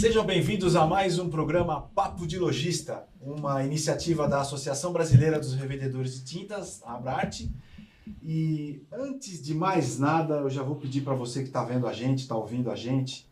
Sejam bem-vindos a mais um programa Papo de Lojista, uma iniciativa da Associação Brasileira dos Revendedores de Tintas, a Abrarte. E antes de mais nada, eu já vou pedir para você que está vendo a gente, está ouvindo a gente,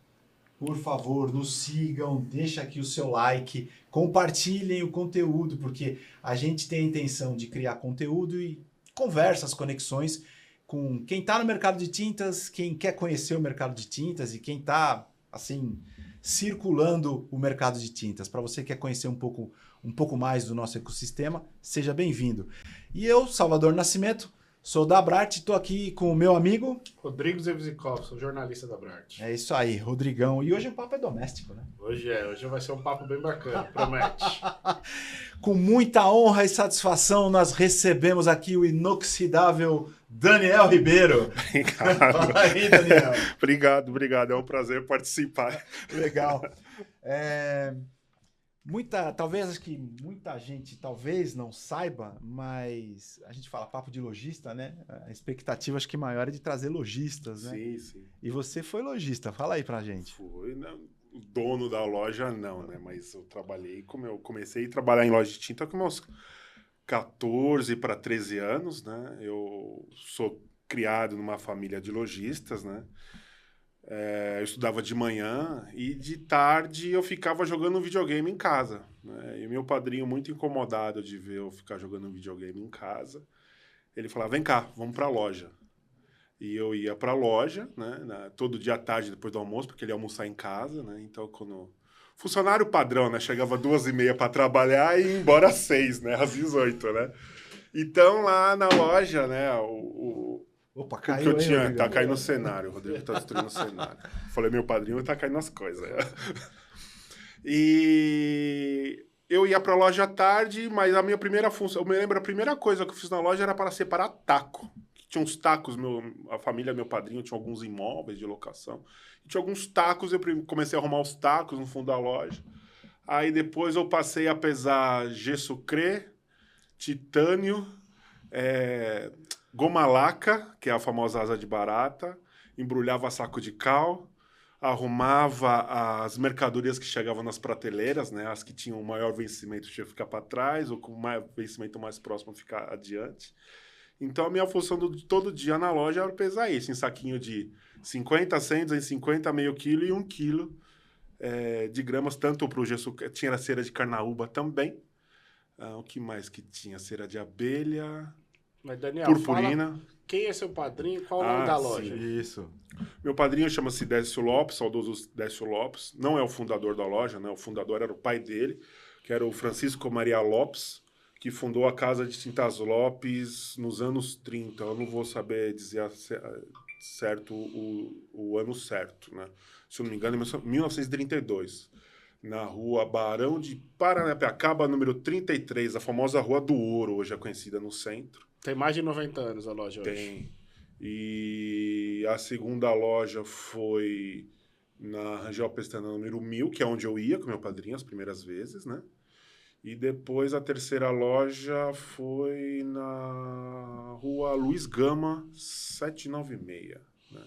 por favor, nos sigam, deixa aqui o seu like, compartilhem o conteúdo, porque a gente tem a intenção de criar conteúdo e conversas, conexões com quem está no mercado de tintas, quem quer conhecer o mercado de tintas e quem está, assim, circulando o mercado de tintas. Para você que quer conhecer um pouco mais do nosso ecossistema, seja bem-vindo. E eu, Salvador Nascimento, sou da Abrarte, estou aqui com o meu amigo... Rodrigo Zevzikov, sou jornalista da Abrarte. É isso aí, Rodrigão. E hoje o papo é doméstico, né? Hoje vai ser um papo bem bacana, promete. Com muita honra e satisfação, nós recebemos aqui o inoxidável Daniel Ribeiro. Obrigado. Fala aí, Daniel. Obrigado. É um prazer participar. Legal. Talvez acho que muita gente talvez não saiba, mas a gente fala papo de lojista, né? A expectativa acho que maior é de trazer lojistas, né? Sim. E você foi lojista, fala aí pra gente. Fui, não, o dono da loja não, né? Mas eu trabalhei, como eu comecei a trabalhar em loja de tinta com meus 14 para 13 anos, né? Eu sou criado numa família de lojistas, né? Eu estudava de manhã e de tarde eu ficava jogando videogame em casa, né? E meu padrinho, muito incomodado de ver eu ficar jogando videogame em casa, ele falava, vem cá, vamos pra loja. E eu ia pra loja, né? Todo dia à tarde, depois do almoço, porque ele ia almoçar em casa, né? Então, quando... Funcionário padrão, né? Chegava 2h30 para trabalhar e ia embora às 6, né? Às 18, né? Então, lá na loja, né? Opa, O que caiu eu aí, tinha, Rodrigo. tá caindo o cenário, o Rodrigo tá destruindo o cenário. Falei, meu padrinho tá caindo as coisas. E eu ia pra loja à tarde, mas a minha primeira função, eu me lembro, a primeira coisa que eu fiz na loja era para separar taco. Tinha uns tacos, a família, meu padrinho, tinha alguns imóveis de locação. E tinha alguns tacos, eu comecei a arrumar os tacos no fundo da loja. Aí depois eu passei a pesar gesso crê, titânio, goma laca, que é a famosa asa de barata, embrulhava saco de cal, arrumava as mercadorias que chegavam nas prateleiras, né? As que tinham maior vencimento tinha que ficar para trás, ou com vencimento mais próximo ficar adiante. Então a minha função de todo dia na loja era pesar isso, em saquinho de 50, 100, 250, meio quilo e 1 quilo de gramas, tanto para o gesso, tinha a cera de carnaúba também. O que mais que tinha? Cera de abelha... Mas, Daniel, purpurina. fala quem é seu padrinho, qual o nome da loja? Sim. Isso. Meu padrinho chama-se Décio Lopes, saudoso Décio Lopes. Não é o fundador da loja, né? O fundador era o pai dele, que era o Francisco Maria Lopes, que fundou a Casa de Tintas Lopes nos anos 30. Eu não vou saber dizer certo o ano certo, né? Se eu não me engano, em 1932. Na rua Barão de Paranapiacaba, número 33, a famosa Rua do Ouro, hoje é conhecida no centro. Tem mais de 90 anos a loja hoje. Tem. E a segunda loja foi na Rangel Pestana número 1000, que é onde eu ia com meu padrinho as primeiras vezes, né? E depois a terceira loja foi na rua Luiz Gama, 796, né?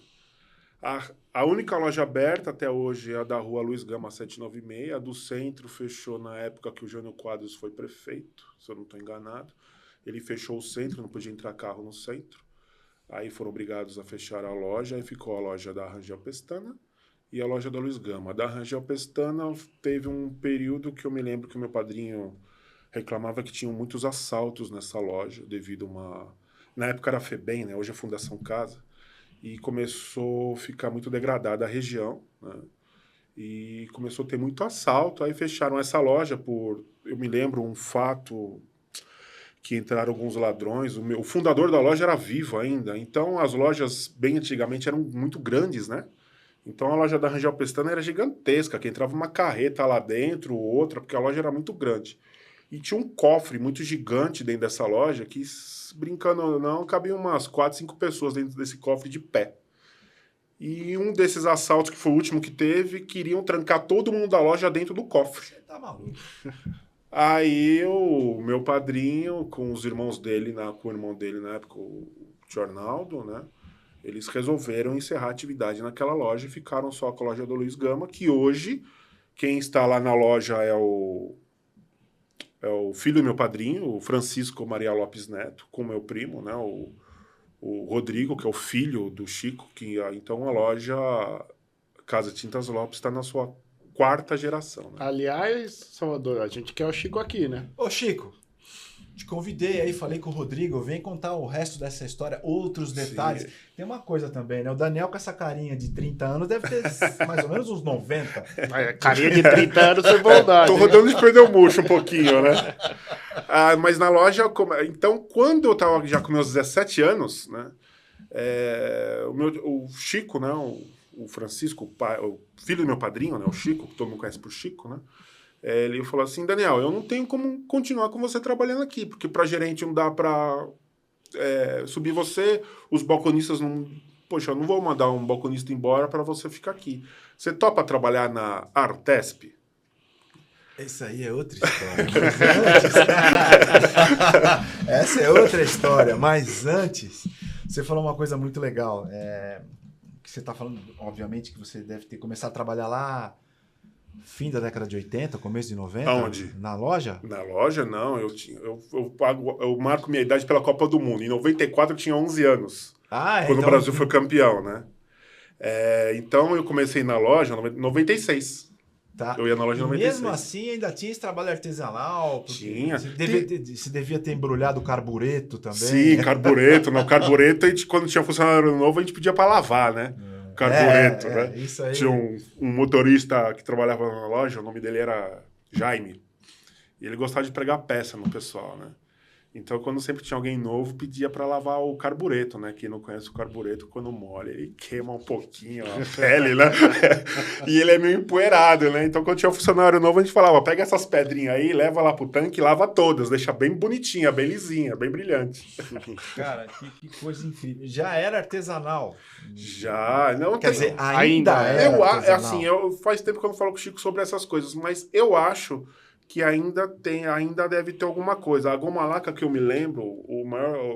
A única loja aberta até hoje é a da rua Luiz Gama 796. A do centro fechou na época que o Jânio Quadros foi prefeito, se eu não estou enganado. Ele fechou o centro, não podia entrar carro no centro. Aí foram obrigados a fechar a loja, aí ficou a loja da Rangel Pestana e a loja da Luiz Gama. Da Rangel Pestana teve um período que eu me lembro que o meu padrinho reclamava que tinham muitos assaltos nessa loja, devido a uma... Na época era a FEBEM, né? Hoje é a Fundação Casa. E começou a ficar muito degradada a região, né? E começou a ter muito assalto. Aí fecharam essa loja por... Eu me lembro um fato que entraram alguns ladrões. O fundador da loja era vivo ainda. Então, as lojas, bem antigamente, eram muito grandes, né? Então, a loja da Rangel Pestana era gigantesca, que entrava uma carreta lá dentro, outra, porque a loja era muito grande. E tinha um cofre muito gigante dentro dessa loja que, brincando ou não, cabiam umas 4, 5 pessoas dentro desse cofre de pé. E um desses assaltos, que foi o último que teve, queriam trancar todo mundo da loja dentro do cofre. Você tá maluco. Aí o meu padrinho, com os irmãos dele, com o irmão dele na época, o tio Arnaldo, né? Eles resolveram encerrar a atividade naquela loja e ficaram só com a loja do Luiz Gama, que hoje quem está lá na loja é o filho do meu padrinho, o Francisco Maria Lopes Neto, com meu primo, né? O Rodrigo, que é o filho do Chico, então a loja Casa Tintas Lopes está na sua 4ª geração. Né? Aliás, Salvador, a gente quer o Chico aqui, né? Ô, Chico, te convidei aí, falei com o Rodrigo, vem contar o resto dessa história, outros detalhes. Sim. Tem uma coisa também, né? O Daniel com essa carinha de 30 anos deve ter mais ou menos uns 90. Carinha de 30 anos foi bondade. Tô rodando de perder o murcho um pouquinho, né? Mas na loja... Então, quando eu tava já com meus 17 anos, né? O Chico, né? O Francisco, o filho do meu padrinho, né? O Chico, que todo mundo conhece por Chico, né? Ele falou assim, Daniel, eu não tenho como continuar com você trabalhando aqui, porque para gerente não dá para subir você, os balconistas não... Poxa, eu não vou mandar um balconista embora para você ficar aqui. Você topa trabalhar na Artesp? Essa aí é outra história. Essa é outra história, mas antes, você falou uma coisa muito legal. Que você está falando, obviamente, que você deve ter começado a trabalhar lá fim da década de 80, começo de 90? Aonde? Na loja? Na loja, não. Eu marco minha idade pela Copa do Mundo. Em 94 eu tinha 11 anos. Quando o Brasil foi campeão, né? Então eu comecei na loja em 96. Tá. Eu ia na loja em 96. Mesmo assim, ainda tinha esse trabalho artesanal? Tinha. Você devia ter embrulhado o carbureto também. Sim, carbureto. No carbureto, quando tinha funcionário novo, a gente pedia para lavar, né? Carbureto, né? Isso aí. Tinha um motorista que trabalhava na loja, o nome dele era Jaime. E ele gostava de pregar peça no pessoal, né? Então, quando sempre tinha alguém novo, pedia para lavar o carbureto, né? Quem não conhece o carbureto, quando molha, ele queima um pouquinho a pele, né? E ele é meio empoeirado, né? Então, quando tinha um funcionário novo, a gente falava, pega essas pedrinhas aí, leva lá pro tanque e lava todas. Deixa bem bonitinha, bem lisinha, bem brilhante. Cara, que coisa incrível. Já era artesanal? Já. Não, quer dizer, ainda era artesanal. Faz tempo que eu não falo com o Chico sobre essas coisas, mas eu acho que ainda deve ter alguma coisa. A Goma Laca, que eu me lembro,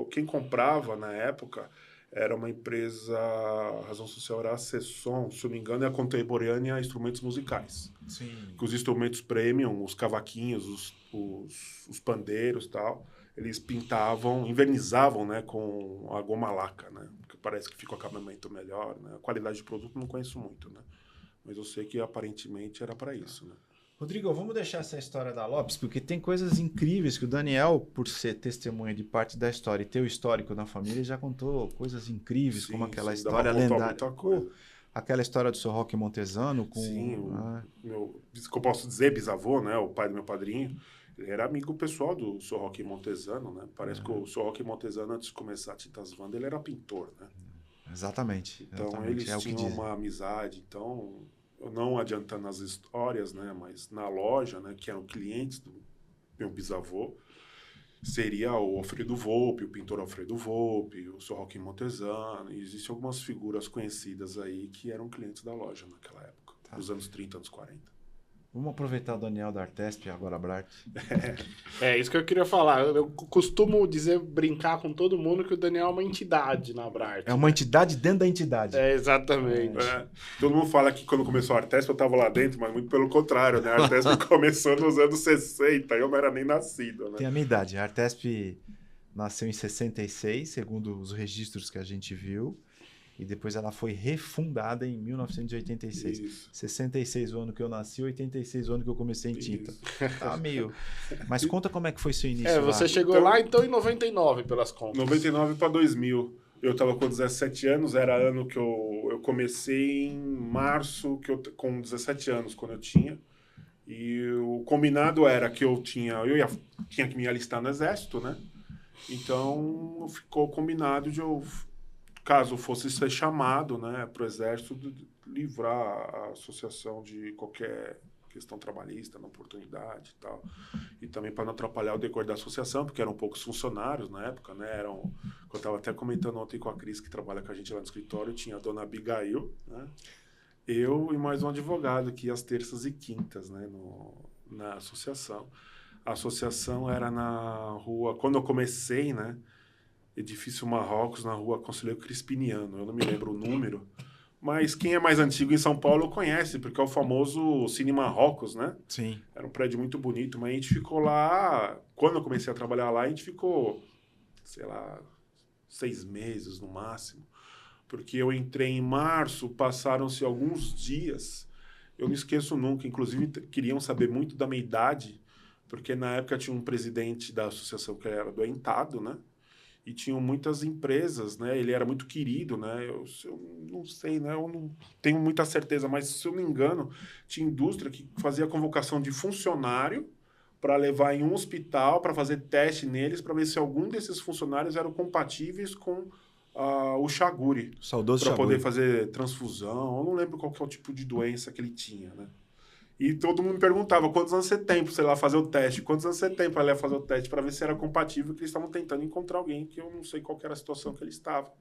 quem comprava na época era uma empresa, a razão social era a Sesson, se eu não me engano, é a contemporânea a instrumentos musicais. Sim. Que os instrumentos premium, os cavaquinhos, os pandeiros e tal, eles pintavam, invernizavam, né, com a Goma Laca, né? Porque parece que fica o acabamento melhor, né? A qualidade de produto não conheço muito, né? Mas eu sei que aparentemente era para isso, né? Rodrigo, vamos deixar essa história da Lopes, porque tem coisas incríveis que o Daniel, por ser testemunha de parte da história e ter o histórico na família, já contou coisas incríveis, como aquela história lendária. Aquela história do seu Roque Montesano. Que eu posso dizer, bisavô, né, o pai do meu padrinho, ele era amigo pessoal do seu Roque Montesano, né? Parece que o seu Roque Montesano, antes de começar a Tintas Wanda, ele era pintor, né? Exatamente. Então, eles tinham uma amizade, então... Não adiantando as histórias, né, mas na loja, né, que eram clientes do meu bisavô, seria o Alfredo Volpi, o pintor Alfredo Volpi, o Sr. Roque Montesano, e existem algumas figuras conhecidas aí que eram clientes da loja naquela época, nos anos 30, anos 40. Vamos aproveitar o Daniel da Artesp agora, Abrart. Isso que eu queria falar. Eu costumo brincar com todo mundo que o Daniel é uma entidade na Abrart. É uma entidade dentro da entidade. Exatamente. Todo mundo fala que quando começou a Artesp eu estava lá dentro, mas muito pelo contrário, né? A Artesp começou nos anos 60, eu não era nem nascido, né? Tem a minha idade. A Artesp nasceu em 66, segundo os registros que a gente viu. E depois ela foi refundada em 1986. Isso. 66 o ano que eu nasci, 86 o ano que eu comecei em tinta. Tá meio... Mas conta como é que foi seu início lá. Você chegou lá então em 99, pelas contas. 99 para 2000. Eu estava com 17 anos, era ano que eu comecei em março, com 17 anos, quando eu tinha. E o combinado era que eu tinha que me alistar no exército, né? Então ficou combinado de eu... Caso fosse ser chamado, né, para o Exército, de livrar a associação de qualquer questão trabalhista, na oportunidade e tal. E também para não atrapalhar o decor da associação, porque eram poucos funcionários na época, né? Eu estava até comentando ontem com a Cris, que trabalha com a gente lá no escritório, tinha a dona Abigail, né? Eu e mais um advogado que ia às terças e quintas, né, na associação. A associação era na rua... Quando eu comecei, né? Edifício Marrocos, na rua Conselheiro Crispiniano. Eu não me lembro o número, Mas quem é mais antigo em São Paulo conhece, porque é o famoso Cine Marrocos, né? Sim. Era um prédio muito bonito, mas a gente ficou lá... Quando eu comecei a trabalhar lá, a gente ficou, sei lá, 6 meses no máximo. Porque eu entrei em março, passaram-se alguns dias. Eu não esqueço nunca, inclusive queriam saber muito da minha idade, porque na época tinha um presidente da associação que era doentado, né? E tinham muitas empresas, né? Ele era muito querido, né? Eu não sei, né? Eu não tenho muita certeza, mas se eu não me engano, tinha indústria que fazia convocação de funcionário para levar em um hospital para fazer teste neles para ver se algum desses funcionários eram compatíveis com o Chaguri, Saudoso para poder Chaguri. fazer transfusão. Eu não lembro qual que é o tipo de doença que ele tinha, né? E todo mundo me perguntava quantos anos você tem para, sei lá, fazer o teste. Quantos anos você tem para ir fazer o teste para ver se era compatível, que eles estavam tentando encontrar alguém que eu não sei qual que era a situação que ele estava.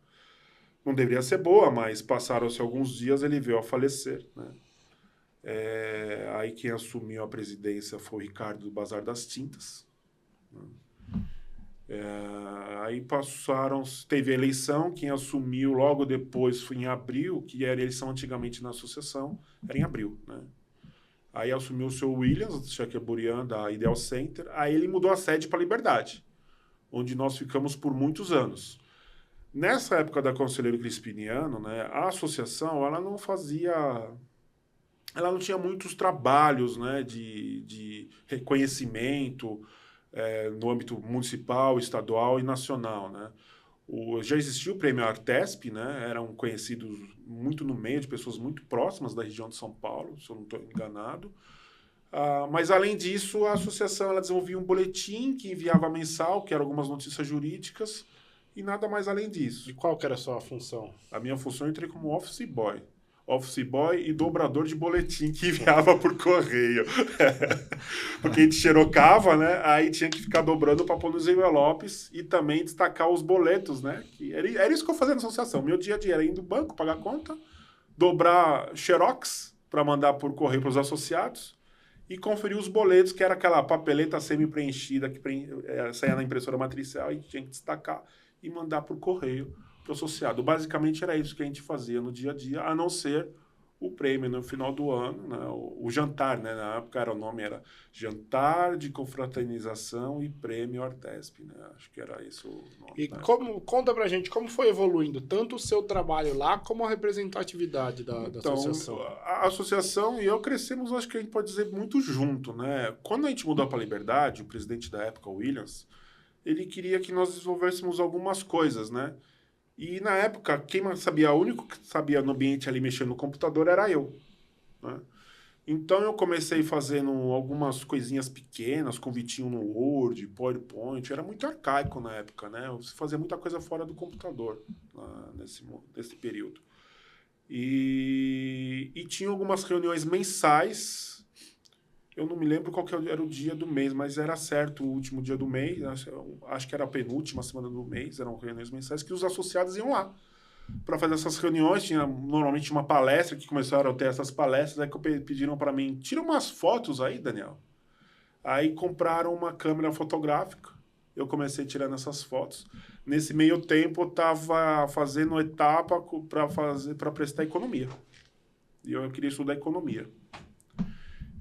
Não deveria ser boa, mas passaram-se alguns dias, ele veio a falecer, né? Aí quem assumiu a presidência foi o Ricardo do Bazar das Tintas. Né? Aí teve a eleição, quem assumiu logo depois foi em abril, que era a eleição antigamente na associação, era em abril, né? Aí assumiu o seu Williams, Chateaubriand, da Ideal Center. Aí ele mudou a sede para Liberdade, onde nós ficamos por muitos anos. Nessa época da Conselheiro Crispiniano, né, a associação ela não tinha muitos trabalhos, né, de reconhecimento no âmbito municipal, estadual e nacional, né? Já existia o prêmio Artesp, né? Eram conhecidos muito no meio de pessoas muito próximas da região de São Paulo, se eu não estou enganado. Mas, além disso, a associação ela desenvolvia um boletim que enviava mensal, que eram algumas notícias jurídicas, e nada mais além disso. E qual que era a sua função? A minha função eu entrei como office boy. Office boy e dobrador de boletim que enviava por correio. Porque a gente xerocava, né? Aí tinha que ficar dobrando para pôr nos envelopes e também destacar os boletos, né? Que era isso que eu fazia na associação. Meu dia a dia era ir no banco, pagar conta, dobrar xerox para mandar por correio para os associados e conferir os boletos, que era aquela papeleta semi-preenchida que saía na impressora matricial e tinha que destacar e mandar por correio para o associado. Basicamente era isso que a gente fazia no dia a dia, a não ser o prêmio no final do ano, né? O jantar, né? Na época o nome era Jantar de Confraternização e Prêmio Artesp, né? Acho que era isso o nome. E né? conta pra gente como foi evoluindo tanto o seu trabalho lá como a representatividade da associação. A associação e eu crescemos, acho que a gente pode dizer, muito junto, né? Quando a gente mudou para a Liberdade, o presidente da época, o Williams, ele queria que nós desenvolvêssemos algumas coisas, né? E, na época, o único que sabia no ambiente ali mexendo no computador era eu, né? Então, eu comecei fazendo algumas coisinhas pequenas, convitinho no Word, PowerPoint. Era muito arcaico na época, né? Você fazia muita coisa fora do computador nesse período. E tinha algumas reuniões mensais. Eu não me lembro qual que era o dia do mês, mas era certo o último dia do mês, acho que era a penúltima semana do mês, eram reuniões mensais que os associados iam lá para fazer essas reuniões. Tinha normalmente uma palestra, que começaram a ter essas palestras, aí que pediram para mim, tira umas fotos aí, Daniel. Aí compraram uma câmera fotográfica, eu comecei tirando essas fotos. Nesse meio tempo eu estava fazendo etapa para prestar economia. E eu queria estudar economia.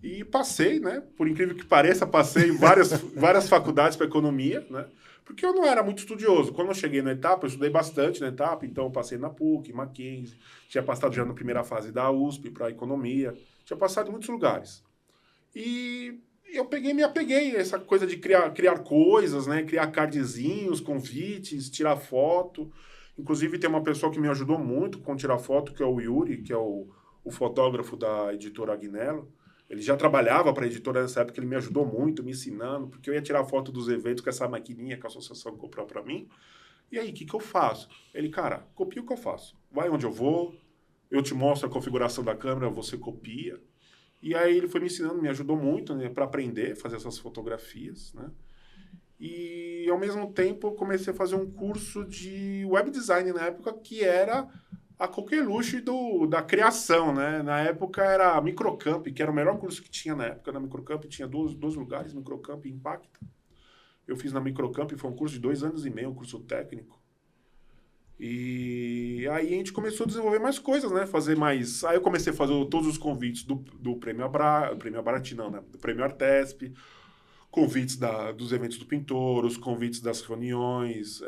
E passei, né? Por incrível que pareça, passei em várias faculdades para economia, né? Porque eu não era muito estudioso. Quando eu cheguei na etapa, eu estudei bastante na etapa, então eu passei na PUC, Mackenzie, tinha passado já na primeira fase da USP para economia, tinha passado em muitos lugares. E eu me apeguei a essa coisa de criar coisas, né? Criar cardzinhos, convites, tirar foto. Inclusive tem uma pessoa que me ajudou muito com tirar foto, que é o Yuri, que é o fotógrafo da editora Agnello. Ele já trabalhava para a editora nessa época, ele me ajudou muito, me ensinando, porque eu ia tirar foto dos eventos com essa maquininha que a associação comprou para mim. E aí, o que eu faço? Ele, cara, copia o que eu faço. Vai onde eu vou, eu te mostro a configuração da câmera, você copia. E aí ele foi me ensinando, me ajudou muito, né, para aprender a fazer essas fotografias, né? E, ao mesmo tempo, eu comecei a fazer um curso de web design na época, que era a coqueluche da criação, né? Na época era a Microcamp, que era o melhor curso que tinha na época. Na Microcamp tinha dois lugares, Microcamp e Impacta. Eu fiz na Microcamp, foi um curso de 2 anos e meio, um curso técnico. E aí a gente começou a desenvolver mais coisas, né? Fazer mais... Aí eu comecei a fazer todos os convites do Prêmio Prêmio Abrarte, não, né? Do Prêmio Artesp, convites dos eventos do pintor, os convites das reuniões,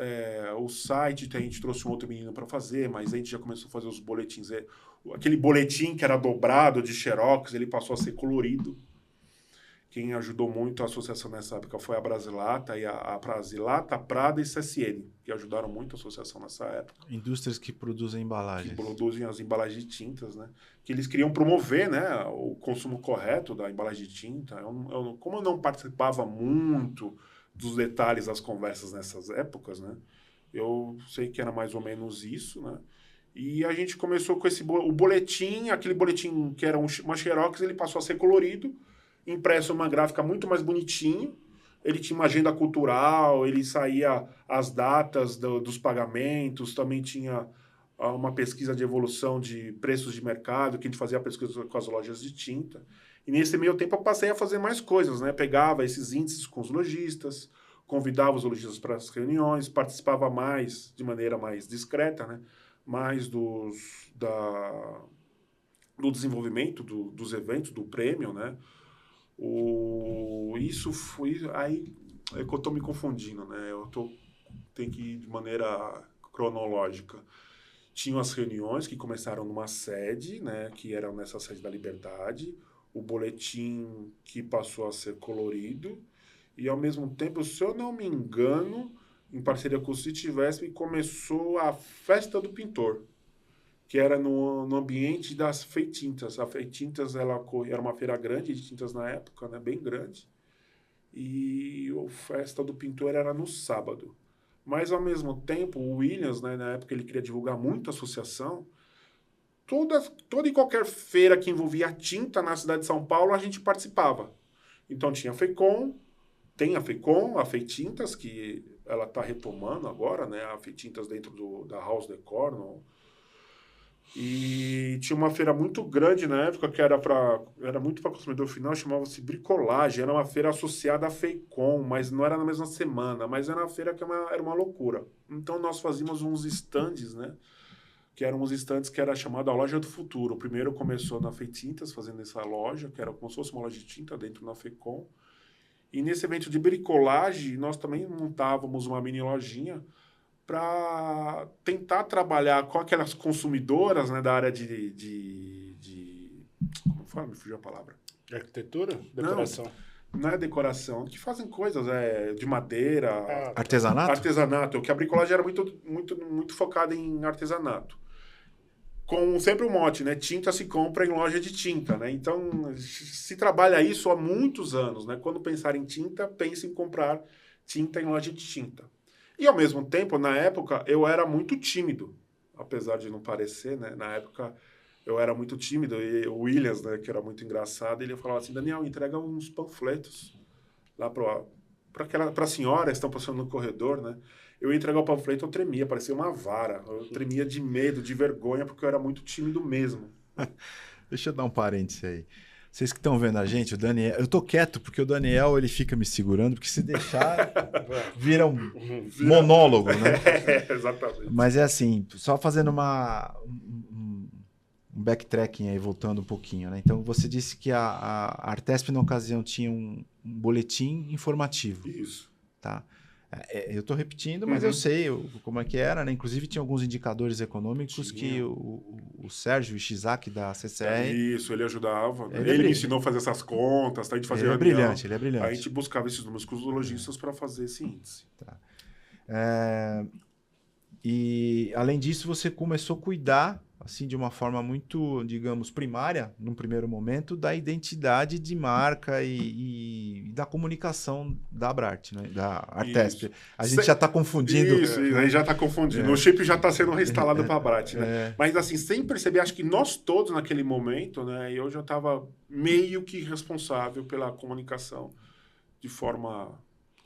o site, a gente trouxe um outro menino para fazer, mas a gente já começou a fazer os boletins. Aquele boletim que era dobrado de xerox, ele passou a ser colorido. Quem ajudou muito a associação nessa época foi a Brasilata, e a Brasilata, a Prada e CSN, que ajudaram muito a associação nessa época. Indústrias que produzem embalagens. Que produzem as embalagens de tintas, né? Que eles queriam promover, né, o consumo correto da embalagem de tinta. Como eu não participava muito dos detalhes das conversas nessas épocas, né? Eu sei que era mais ou menos isso, né? E a gente começou com o boletim, aquele boletim que era uma xerox, ele passou a ser colorido, impresso uma gráfica muito mais bonitinho. Ele tinha uma agenda cultural, ele saía as datas dos pagamentos, também tinha uma pesquisa de evolução de preços de mercado, que a gente fazia a pesquisa com as lojas de tinta. E nesse meio tempo eu passei a fazer mais coisas, né? Pegava esses índices com os lojistas, convidava os lojistas para as reuniões, participava mais, de maneira mais discreta, né? Mais do desenvolvimento dos eventos, do prêmio, né? Isso foi... Aí é que eu estou me confundindo, né? Tenho que ir de maneira cronológica. Tinham as reuniões que começaram numa sede, né? Que era nessa sede da Liberdade. O boletim que passou a ser colorido. E, ao mesmo tempo, se eu não me engano, em parceria com o Citivesp, começou a Festa do Pintor, que era no ambiente das Feitintas. A Feitintas era uma feira grande de tintas na época, né, bem grande, e a Festa do Pintor era no sábado. Mas, ao mesmo tempo, o Williams, né, na época ele queria divulgar muito a associação, toda e qualquer feira que envolvia tinta na cidade de São Paulo, a gente participava. Então tinha a FECOM, tem a FECOM, a Feitintas, que ela está retomando agora, né, a Feitintas dentro da House Decor, e tinha uma feira muito grande na época, que era muito para consumidor final, chamava-se Bricolagem. Era uma feira associada à FEICOM, mas não era na mesma semana. Mas era uma feira que era uma loucura. Então nós fazíamos uns estandes, né? Que eram uns estandes que era chamado a Loja do Futuro. O primeiro começou na Feitintas, fazendo essa loja, que era como se fosse uma loja de tinta dentro da FEICOM. E nesse evento de bricolagem, nós também montávamos uma mini lojinha para tentar trabalhar com aquelas consumidoras, né, da área como fala? Me fugiu a palavra. Arquitetura? Decoração? Não é decoração. Que fazem coisas de madeira. Artesanato? Artesanato. Que a bricolagem era muito focada em artesanato. Com sempre o mote, né? Tinta se compra em loja de tinta, né? Então, se trabalha isso há muitos anos, né? Quando pensar em tinta, pense em comprar tinta em loja de tinta. E, ao mesmo tempo, na época, eu era muito tímido, apesar de não parecer, né? Na época, eu era muito tímido. E o Williams, né, que era muito engraçado, ele falava assim, Daniel, entrega uns panfletos lá para a senhora que estão passando no corredor, né? Eu ia entregar o panfleto, eu tremia, parecia uma vara. Eu tremia de medo, de vergonha, porque eu era muito tímido mesmo. Deixa eu dar um parêntese aí. Vocês que estão vendo a gente, o Daniel... Eu tô quieto porque o Daniel ele fica me segurando, porque se deixar, vira um monólogo, né? Exatamente. Mas é assim, só fazendo um backtracking aí, voltando um pouquinho, né? Então, você disse que a Artesp, na ocasião, tinha um boletim informativo. Isso. Tá? Eu estou repetindo, mas eu sei como é que era, né? Inclusive tinha alguns indicadores econômicos que o Sérgio Ishizaki da CCR... Isso, ele ajudava. Ele me ensinou a fazer essas contas, tá? A gente fazia ele é brilhante. Aí a gente buscava esses números com os lojistas para fazer esse índice. Tá. E, além disso, você começou a cuidar, assim, de uma forma muito, digamos, primária, num primeiro momento, da identidade de marca e da comunicação da Abrarte, né? Da Artesp. Isso. A gente já está confundindo. Isso, aí já está confundindo. O chip já está sendo reinstalado para a Abrarte, né? Mas, assim, sem perceber, acho que nós todos naquele momento, né? Eu já estava meio que responsável pela comunicação de forma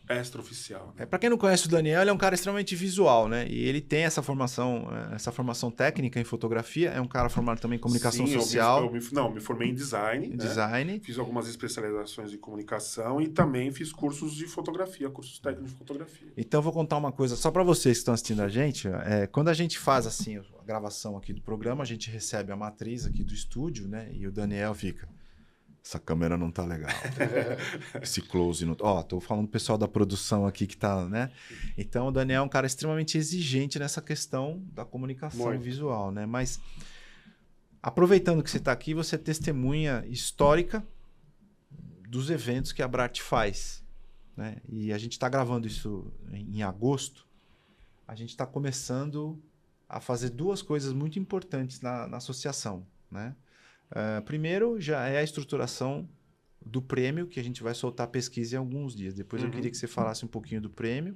extraoficial. Né? Para quem não conhece o Daniel, ele é um cara extremamente visual, né? E ele tem essa formação técnica em fotografia, é um cara formado também em comunicação social. Me formei em design. Né? Design. Fiz algumas especializações em comunicação e também fiz cursos de fotografia, cursos técnicos de fotografia. Então eu vou contar uma coisa só para vocês que estão assistindo a gente. Quando a gente faz assim a gravação aqui do programa, a gente recebe a matriz aqui do estúdio, né? E o Daniel fica... Essa câmera não tá legal. Esse close não... tô falando do pessoal da produção aqui que tá, né? Então, o Daniel é um cara extremamente exigente nessa questão da comunicação visual, né? Mas, aproveitando que você tá aqui, você é testemunha histórica dos eventos que a Abrarte faz, né? E a gente tá gravando isso em agosto. A gente tá começando a fazer duas coisas muito importantes na associação, né? Primeiro, já é a estruturação do prêmio, que a gente vai soltar a pesquisa em alguns dias. Depois eu queria que você falasse um pouquinho do prêmio,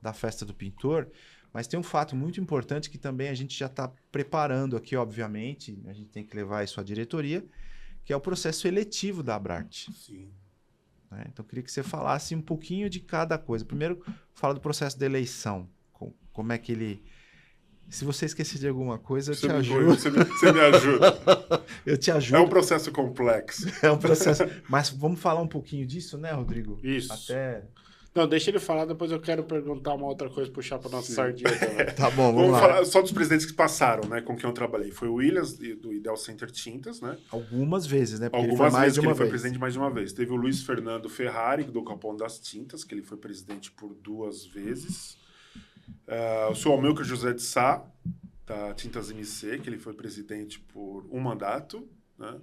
da festa do pintor. Mas tem um fato muito importante que também a gente já está preparando aqui, obviamente. A gente tem que levar isso à diretoria, que é o processo eletivo da Abrarte. Sim. Né? Então, eu queria que você falasse um pouquinho de cada coisa. Primeiro, fala do processo de eleição. Como é que ele... Se você esquecer de alguma coisa, eu te ajudo. Você me ajuda. Eu te ajudo. É um processo complexo. É um processo. Mas vamos falar um pouquinho disso, né, Rodrigo? Isso. Não, deixa ele falar, depois eu quero perguntar uma outra coisa, puxar para nossa sardinha também. Tá bom, vamos lá. Falar só dos presidentes que passaram, né, com quem eu trabalhei. Foi o Williams, do Ideal Center Tintas, né? Algumas vezes, né? Porque algumas vezes que ele foi presidente mais de uma vez. Teve o Luiz Fernando Ferrari, do Capão das Tintas, que ele foi presidente por 2 vezes. O senhor Almilcar José de Sá, da Tintas MC, que ele foi presidente por 1 mandato. Né?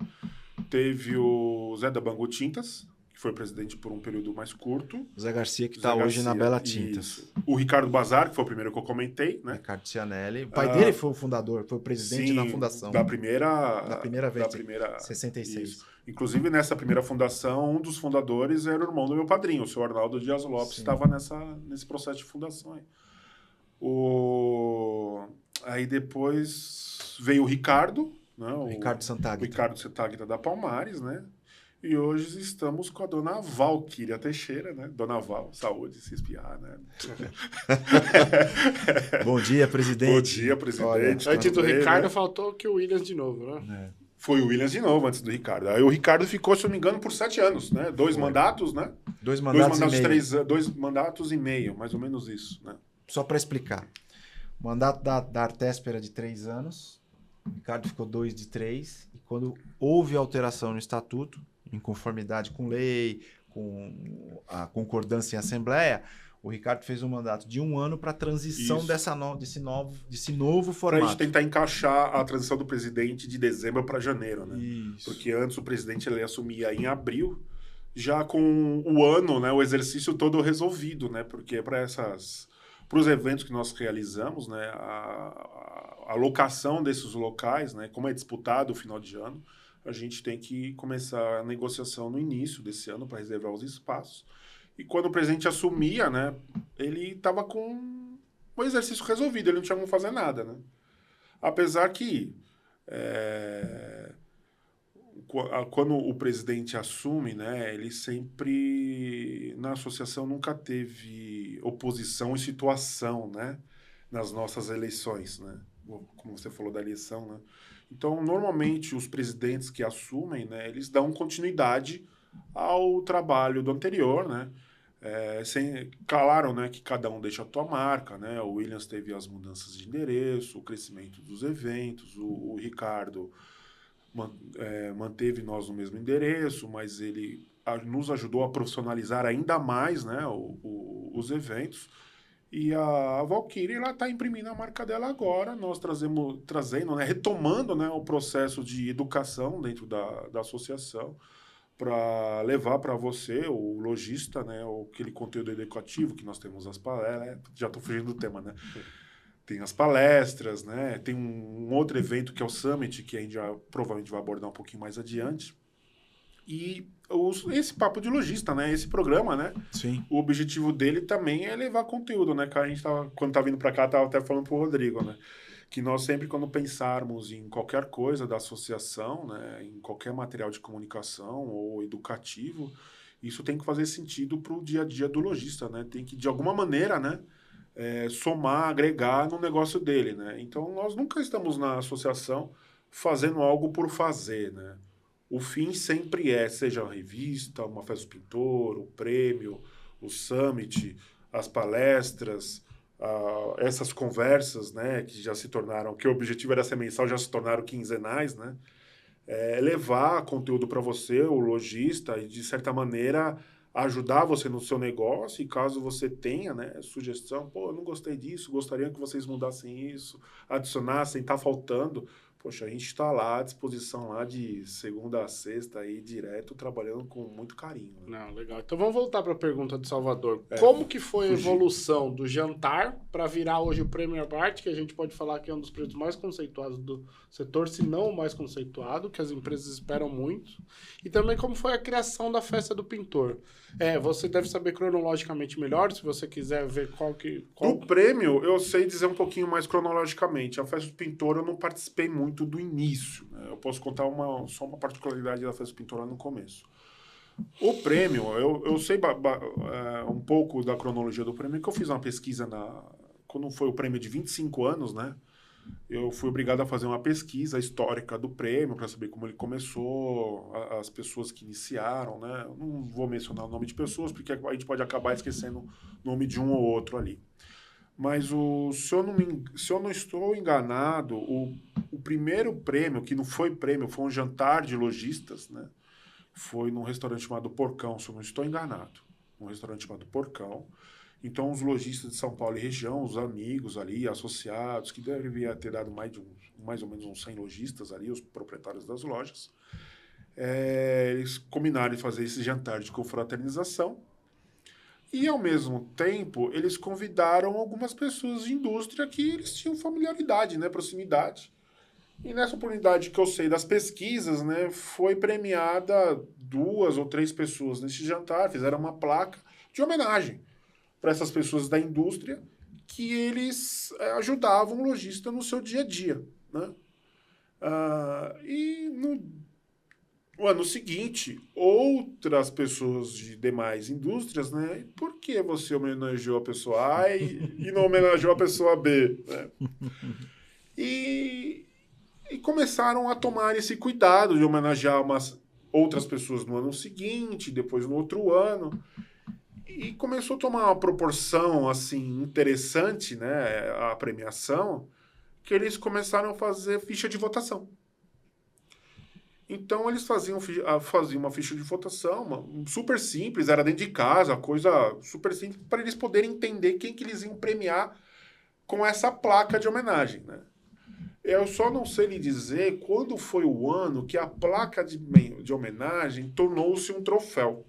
Teve o Zé da Bangu Tintas, que foi presidente por um período mais curto. Zé Garcia, que está hoje na Bela Tintas. Isso. O Ricardo Bazar, que foi o primeiro que eu comentei. Né? Ricardo Cianelli. O pai dele foi o fundador, foi o presidente da fundação. Da primeira vez. 66. Isso. Inclusive, nessa primeira fundação, um dos fundadores era o irmão do meu padrinho, o senhor Arnaldo Dias Lopes, que estava nesse processo de fundação aí. Aí depois veio o Ricardo, né? Ricardo Santagata. O Ricardo Santagata da Palmares, né? E hoje estamos com a dona Valquíria Teixeira, né? Dona Val, saúde, se espiar, né? Bom dia, presidente. Bom dia, presidente. Olha, antes do Ricardo, faltou que o Williams de novo, né? Foi o Williams de novo, antes do Ricardo. Aí o Ricardo ficou, se eu não me engano, por 7 anos, né? 2 mandatos, né? 2 mandatos e meio. 2 mandatos e meio, mais ou menos isso, né? Só para explicar. O mandato da Artesp era de 3 anos, o Ricardo ficou 2 de 3, e quando houve alteração no estatuto, em conformidade com lei, com a concordância em assembleia, o Ricardo fez um mandato de 1 ano para a transição desse novo formato. Para a gente tentar encaixar a transição do presidente de dezembro para janeiro, né? Isso. Porque antes o presidente ele assumia em abril, já com o ano, né, o exercício todo resolvido, né? Porque para os eventos que nós realizamos, né, a locação desses locais, né, como é disputado o final de ano, a gente tem que começar a negociação no início desse ano para reservar os espaços. E quando o presidente assumia, né, ele estava com o exercício resolvido, ele não tinha como fazer nada, né? Apesar que quando o presidente assume, né, ele sempre, na associação, nunca teve oposição e situação, né, nas nossas eleições, né, como você falou da eleição, né. Então, normalmente, os presidentes que assumem, né, eles dão continuidade ao trabalho do anterior, né, claro, né, que cada um deixa a tua marca, né, o Williams teve as mudanças de endereço, o crescimento dos eventos, o Ricardo manteve nós no mesmo endereço, mas ele nos ajudou a profissionalizar ainda mais, né, os eventos. E a Valquíria está imprimindo a marca dela agora, nós trazendo, né, retomando, né, o processo de educação dentro da associação, para levar para você, o lojista, né, aquele conteúdo educativo que nós temos as palestras. Já estou fugindo do tema, né? Tem as palestras, né? Tem um outro evento que é o Summit, que a gente provavelmente vai abordar um pouquinho mais adiante. E esse papo de lojista, né? Esse programa, né? Sim. O objetivo dele também é levar conteúdo, né? A gente quando tá vindo para cá, tava até falando pro Rodrigo, né? Que nós sempre, quando pensarmos em qualquer coisa da associação, né? Em qualquer material de comunicação ou educativo, Isso tem que fazer sentido para o dia a dia do lojista, né? Tem que, de alguma maneira, né, somar, agregar no negócio dele, né? Então, nós nunca estamos na associação fazendo algo por fazer, né? O fim sempre seja a revista, uma festa do pintor, o prêmio, o summit, as palestras, essas conversas, né, que já se tornaram, que o objetivo era ser mensal, já se tornaram quinzenais, né? Levar conteúdo para você, o lojista, e de certa maneira ajudar você no seu negócio, e caso você tenha, né, sugestão, pô, eu não gostei disso, gostaria que vocês mudassem isso, adicionassem, tá faltando. Poxa, a gente está lá à disposição lá de segunda a sexta aí, direto, trabalhando com muito carinho. Né? Não, legal. Então vamos voltar para a pergunta do Salvador. Como que foi a evolução do jantar para virar hoje o Prêmio Abrarte, que a gente pode falar que é um dos prêmios mais conceituados do setor, se não o mais conceituado, que as empresas esperam muito. E também como foi a criação da Festa do Pintor. Você deve saber cronologicamente melhor, se você quiser ver qual... Do prêmio, eu sei dizer um pouquinho mais cronologicamente. A Festa do Pintor eu não participei muito do início. Né? Eu posso contar só uma particularidade da Festa do Pintor lá no começo. O prêmio, eu sei um pouco da cronologia do prêmio, que eu fiz uma pesquisa quando foi o prêmio de 25 anos, né? Eu fui obrigado a fazer uma pesquisa histórica do prêmio para saber como ele começou, as pessoas que iniciaram, né? Eu não vou mencionar o nome de pessoas, porque a gente pode acabar esquecendo o nome de um ou outro ali. Mas se eu não estou enganado, o primeiro prêmio, que não foi prêmio, foi um jantar de lojistas, né? Foi num restaurante chamado Porcão, se eu não estou enganado. Um restaurante chamado Porcão. Então, os lojistas de São Paulo e região, os amigos ali, associados, que devia ter dado mais ou menos uns 100 lojistas ali, os proprietários das lojas, eles combinaram de fazer esse jantar de confraternização. E, ao mesmo tempo, eles convidaram algumas pessoas de indústria que eles tinham familiaridade, né, proximidade. E nessa oportunidade que eu sei das pesquisas, né, foi premiada 2 ou 3 pessoas nesse jantar, fizeram uma placa de homenagem para essas pessoas da indústria que eles ajudavam o lojista no seu dia a dia. Né? E no ano seguinte, outras pessoas de demais indústrias, né? Por que você homenageou a pessoa A e não homenageou a pessoa B? Né? E começaram a tomar esse cuidado de homenagear outras pessoas no ano seguinte, depois no outro ano. E começou a tomar uma proporção assim interessante, né, a premiação, que eles começaram a fazer ficha de votação. Então, eles faziam uma ficha de votação super simples, era dentro de casa, coisa super simples, para eles poderem entender quem que eles iam premiar com essa placa de homenagem. Né? Eu só não sei lhe dizer quando foi o ano que a placa de homenagem tornou-se um troféu.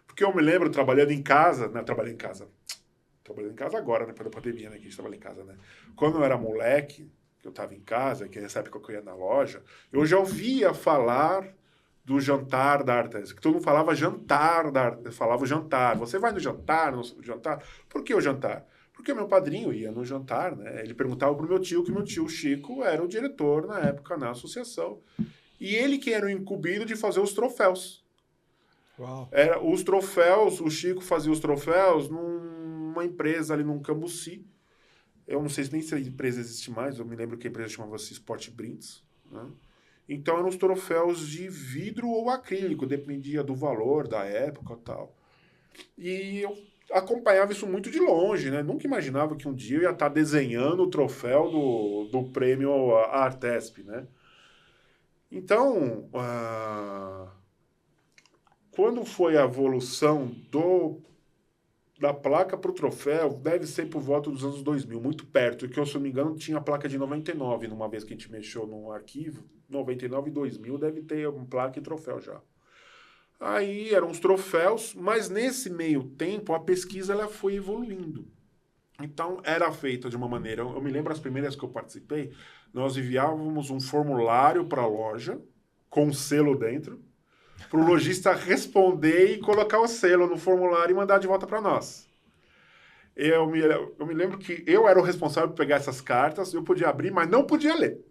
Porque eu me lembro trabalhando em casa, né? Trabalhando em casa agora, né? Pela pandemia, né? Que a gente trabalha em casa, né? Quando eu era moleque, que eu estava em casa, que nessa época eu ia na loja, eu já ouvia falar do jantar da Artes. Que todo mundo falava jantar da Artes, falava o jantar. Você vai no jantar, no jantar? Por que o jantar? Porque o meu padrinho ia no jantar, né? Ele perguntava pro meu tio, que meu tio Chico era o diretor na época na associação. E ele que era o incumbido de fazer os troféus. Uau. Os troféus, o Chico fazia os troféus numa empresa ali num Cambuci. Eu não sei nem se a empresa existe mais, eu me lembro que a empresa chamava-se Sport Brindes. Né? Então eram os troféus de vidro ou acrílico, dependia do valor, da época e tal. E eu acompanhava isso muito de longe, né? Nunca imaginava que um dia eu ia estar desenhando o troféu do prêmio Artesp, né? Então, quando foi a evolução da placa para o troféu, deve ser por volta dos anos 2000, muito perto, que eu, se não me engano, tinha a placa de 99, numa vez que a gente mexeu num arquivo, 99 e 2000 deve ter uma placa e troféu já. Aí eram os troféus, mas nesse meio tempo a pesquisa ela foi evoluindo. Então era feita de uma maneira, eu me lembro as primeiras que eu participei, nós enviávamos um formulário para a loja, com um selo dentro, para o lojista responder e colocar o selo no formulário e mandar de volta para nós. Eu me lembro que eu era o responsável por pegar essas cartas, eu podia abrir, mas não podia ler.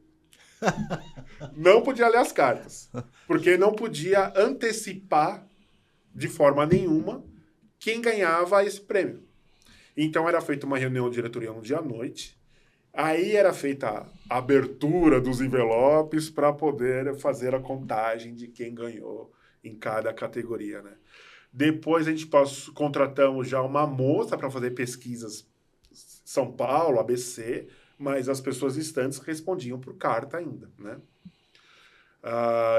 Não podia ler as cartas, porque não podia antecipar de forma nenhuma, quem ganhava esse prêmio. Então era feita uma reunião de diretoria no dia à noite, aí era feita a abertura dos envelopes para poder fazer a contagem de quem ganhou em cada categoria, né? Depois a gente contratamos já uma moça para fazer pesquisas São Paulo, ABC, mas as pessoas distantes respondiam por carta ainda, né?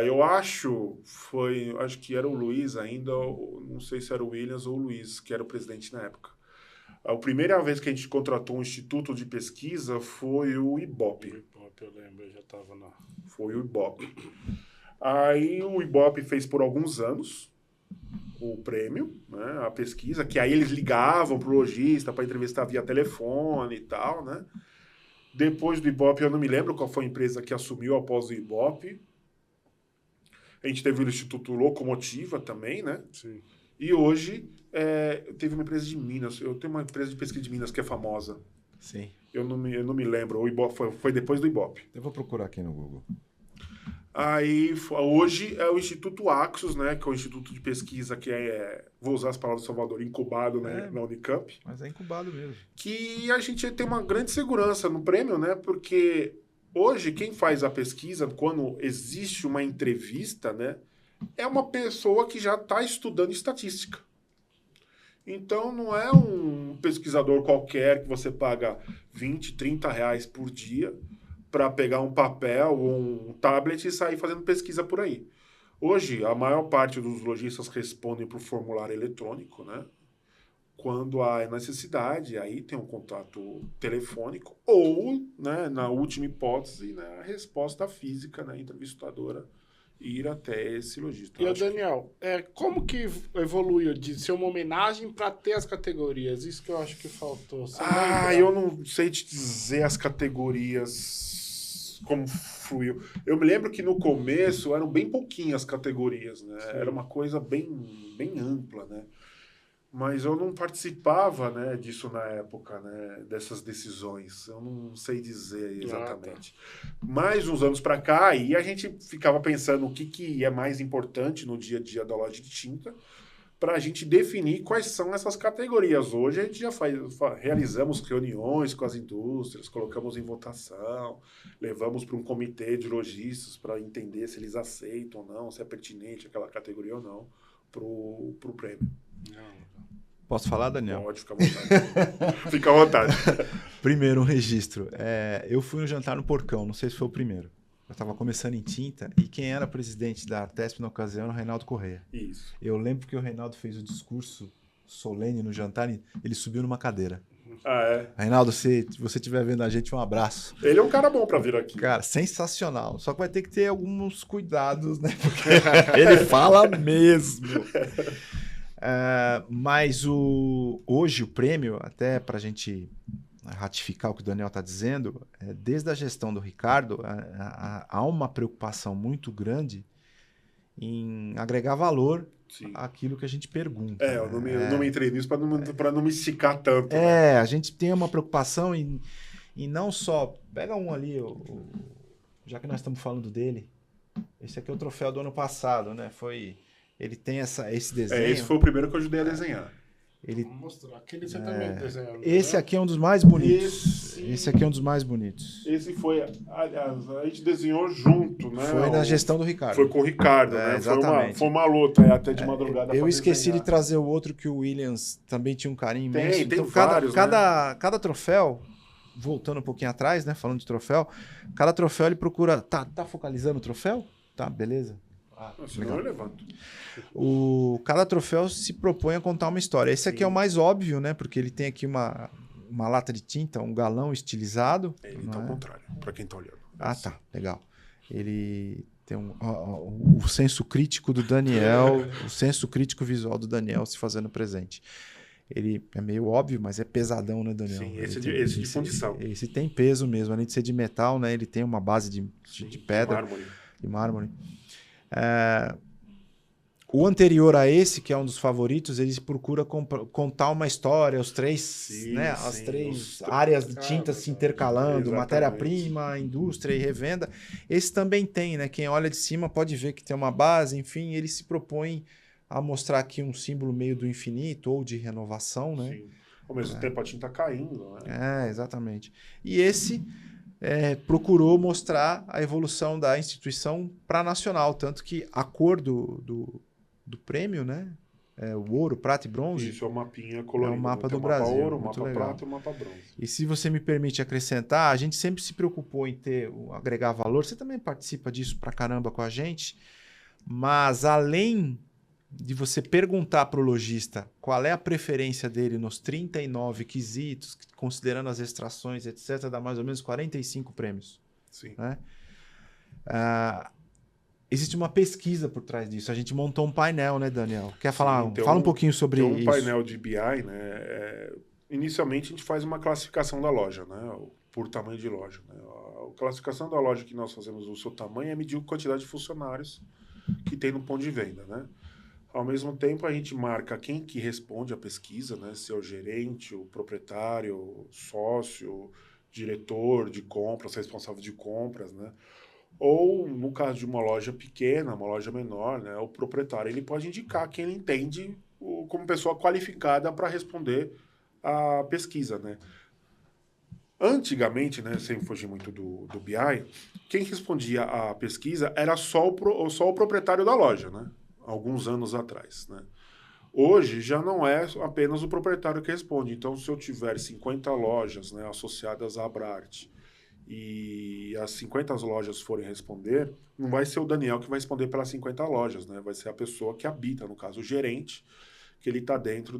Eu acho que era o Luiz ainda, não sei se era o Williams ou o Luiz, que era o presidente na época. A primeira vez que a gente contratou um instituto de pesquisa foi o IBOP. O IBOP, eu lembro, eu já estava na... Foi o IBOP. Aí o IBOP fez por alguns anos o prêmio, né, a pesquisa, que aí eles ligavam pro lojista para entrevistar via telefone e tal, né? Depois do IBOP, eu não me lembro qual foi a empresa que assumiu após o IBOP. A gente teve o Instituto Locomotiva também, né? Sim. E hoje teve uma empresa de Minas. Eu tenho uma empresa de pesquisa de Minas que é famosa. Sim. Eu não me lembro. O IBOP foi depois do IBOP. Eu vou procurar aqui no Google. Aí, hoje é o Instituto Axos, né? Que é o instituto de pesquisa que vou usar as palavras do Salvador, incubado, né, na Unicamp. Mas é incubado mesmo. Que a gente tem uma grande segurança no prêmio, né? Porque hoje quem faz a pesquisa, quando existe uma entrevista, né? É uma pessoa que já está estudando estatística. Então, não é um pesquisador qualquer que você paga 20, 30 reais por dia para pegar um papel ou um tablet e sair fazendo pesquisa por aí. Hoje, a maior parte dos lojistas respondem por formulário eletrônico, né? Quando há necessidade, aí tem um contato telefônico ou, né, na última hipótese, né, a resposta física, né, entrevistadora, ir até esse lojista. E, Daniel, como que evoluiu de ser uma homenagem para ter as categorias? Isso que eu acho que faltou. Eu não sei te dizer as categorias, como fluiu. Eu me lembro que no começo eram bem pouquinhas categorias, né? Era uma coisa bem ampla, né? Mas eu não participava, né, disso na época, né, dessas decisões. Eu não sei dizer exatamente. Mais uns anos para cá, aí a gente ficava pensando o que é mais importante no dia a dia da loja de tinta para a gente definir quais são essas categorias. Hoje a gente já realizamos reuniões com as indústrias, colocamos em votação, levamos para um comitê de lojistas para entender se eles aceitam ou não, se é pertinente aquela categoria ou não para o prêmio. Posso falar, Daniel? Pode, fica à vontade. Fica à vontade. Primeiro, um registro. Eu fui no jantar no Porcão, não sei se foi o primeiro. Eu estava começando em tinta e quem era presidente da Artesp na ocasião era o Reinaldo Corrêa. Isso. Eu lembro que o Reinaldo fez o discurso solene no jantar e ele subiu numa cadeira. Reinaldo, se você estiver vendo a gente, um abraço. Ele é um cara bom para vir aqui. Cara, sensacional. Só que vai ter que ter alguns cuidados, né? Porque ele fala mesmo. Mas hoje o prêmio, até para a gente ratificar o que o Daniel está dizendo, desde a gestão do Ricardo, há uma preocupação muito grande em agregar valor àquilo que a gente pergunta. Eu não me entrei nisso para não me esticar tanto. Né? A gente tem uma preocupação em não só... Pega um ali, já que nós estamos falando dele. Esse aqui é o troféu do ano passado, né? Ele tem esse desenho. Esse foi o primeiro que eu ajudei a desenhar. Vamos mostrar. Aquele você também desenhou. Esse aqui é um dos mais bonitos. Esse aqui é um dos mais bonitos. Esse foi... Aliás, a gente desenhou junto, né? Foi na gestão do Ricardo. Foi com o Ricardo, né? Exatamente. Foi uma luta até de madrugada. Eu esqueci de trazer o outro que o Williams também tinha um carinho imenso. Tem então, vários, cada troféu, voltando um pouquinho atrás, né? Falando de troféu, cada troféu ele procura... Tá focalizando o troféu? Tá, beleza. Senão eu levanto. Cada troféu se propõe a contar uma história. Esse aqui é o mais óbvio, né? Porque ele tem aqui uma lata de tinta, um galão estilizado. Ele tá ao contrário, para quem tá olhando. Tá. Legal. Ele tem o senso crítico do Daniel, o senso crítico visual do Daniel se fazendo presente. Ele é meio óbvio, mas é pesadão, né, Daniel? Sim, esse de fundição. Esse tem peso mesmo. Além de ser de metal, né? Ele tem uma base de pedra. De mármore. O anterior a esse, que é um dos favoritos, ele procura contar uma história, as três áreas de tinta se intercalando, matéria-prima, indústria e revenda. Esse também tem, né? Quem olha de cima pode ver que tem uma base, enfim, ele se propõe a mostrar aqui um símbolo meio do infinito ou de renovação, né? Sim. Ao mesmo tempo a tinta caindo, né? Exatamente. E esse procurou mostrar a evolução da instituição para nacional, tanto que a cor do prêmio, né? O ouro, prata e bronze. Isso é um mapinha colorido. É um mapa do o mapa Brasil. ouro, o muito mapa legal. prata e o mapa bronze. E se você me permite acrescentar, a gente sempre se preocupou em agregar valor. Você também participa disso pra caramba com a gente. Mas além de você perguntar para o lojista qual é a preferência dele nos 39 quesitos, considerando as extrações, etc., dá mais ou menos 45 prêmios. Sim. Né? Existe uma pesquisa por trás disso. A gente montou um painel, né, Daniel? Quer falar? Fala um pouquinho sobre isso. Tem um painel de BI, né? Inicialmente a gente faz uma classificação da loja, né? Por tamanho de loja. Né? A classificação da loja que nós fazemos o seu tamanho é medir a quantidade de funcionários que tem no ponto de venda, né? Ao mesmo tempo, a gente marca quem que responde à pesquisa, né? Se é o gerente, o proprietário, o sócio, diretor de compras, responsável de compras, né? Ou, no caso de uma loja pequena, uma loja menor, né? O proprietário ele pode indicar quem ele entende como pessoa qualificada para responder à pesquisa, né? Antigamente, né, sem fugir muito do BI, quem respondia à pesquisa era só o proprietário da loja, né? Alguns anos atrás, né? Hoje já não é apenas o proprietário que responde. Então, se eu tiver 50 lojas, né, associadas à Abrarte e as 50 lojas forem responder, não vai ser o Daniel que vai responder pelas 50 lojas, né? Vai ser a pessoa que habita, no caso, o gerente, que ele está dentro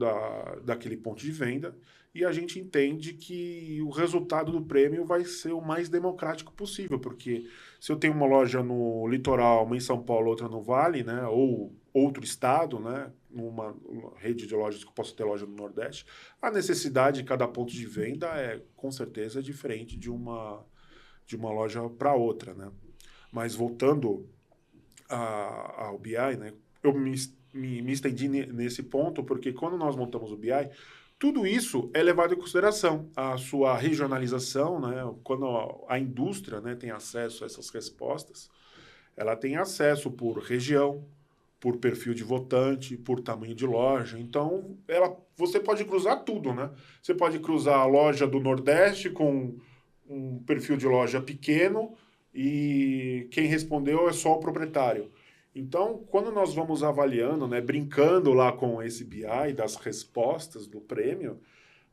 daquele ponto de venda, e a gente entende que o resultado do prêmio vai ser o mais democrático possível, porque se eu tenho uma loja no litoral, uma em São Paulo, outra no Vale, né, ou outro estado, né, numa rede de lojas que eu posso ter loja no Nordeste, a necessidade de cada ponto de venda com certeza, diferente de uma loja para outra, né? Mas voltando ao BI, né, eu me estendi nesse ponto, porque quando nós montamos o BI, tudo isso é levado em consideração. A sua regionalização, né? Quando a indústria, né, tem acesso a essas respostas, ela tem acesso por região, por perfil de votante, por tamanho de loja. Então, você pode cruzar tudo, né? Você pode cruzar a loja do Nordeste com um perfil de loja pequeno e quem respondeu é só o proprietário. Então, quando nós vamos avaliando, né, brincando lá com esse BI das respostas do prêmio,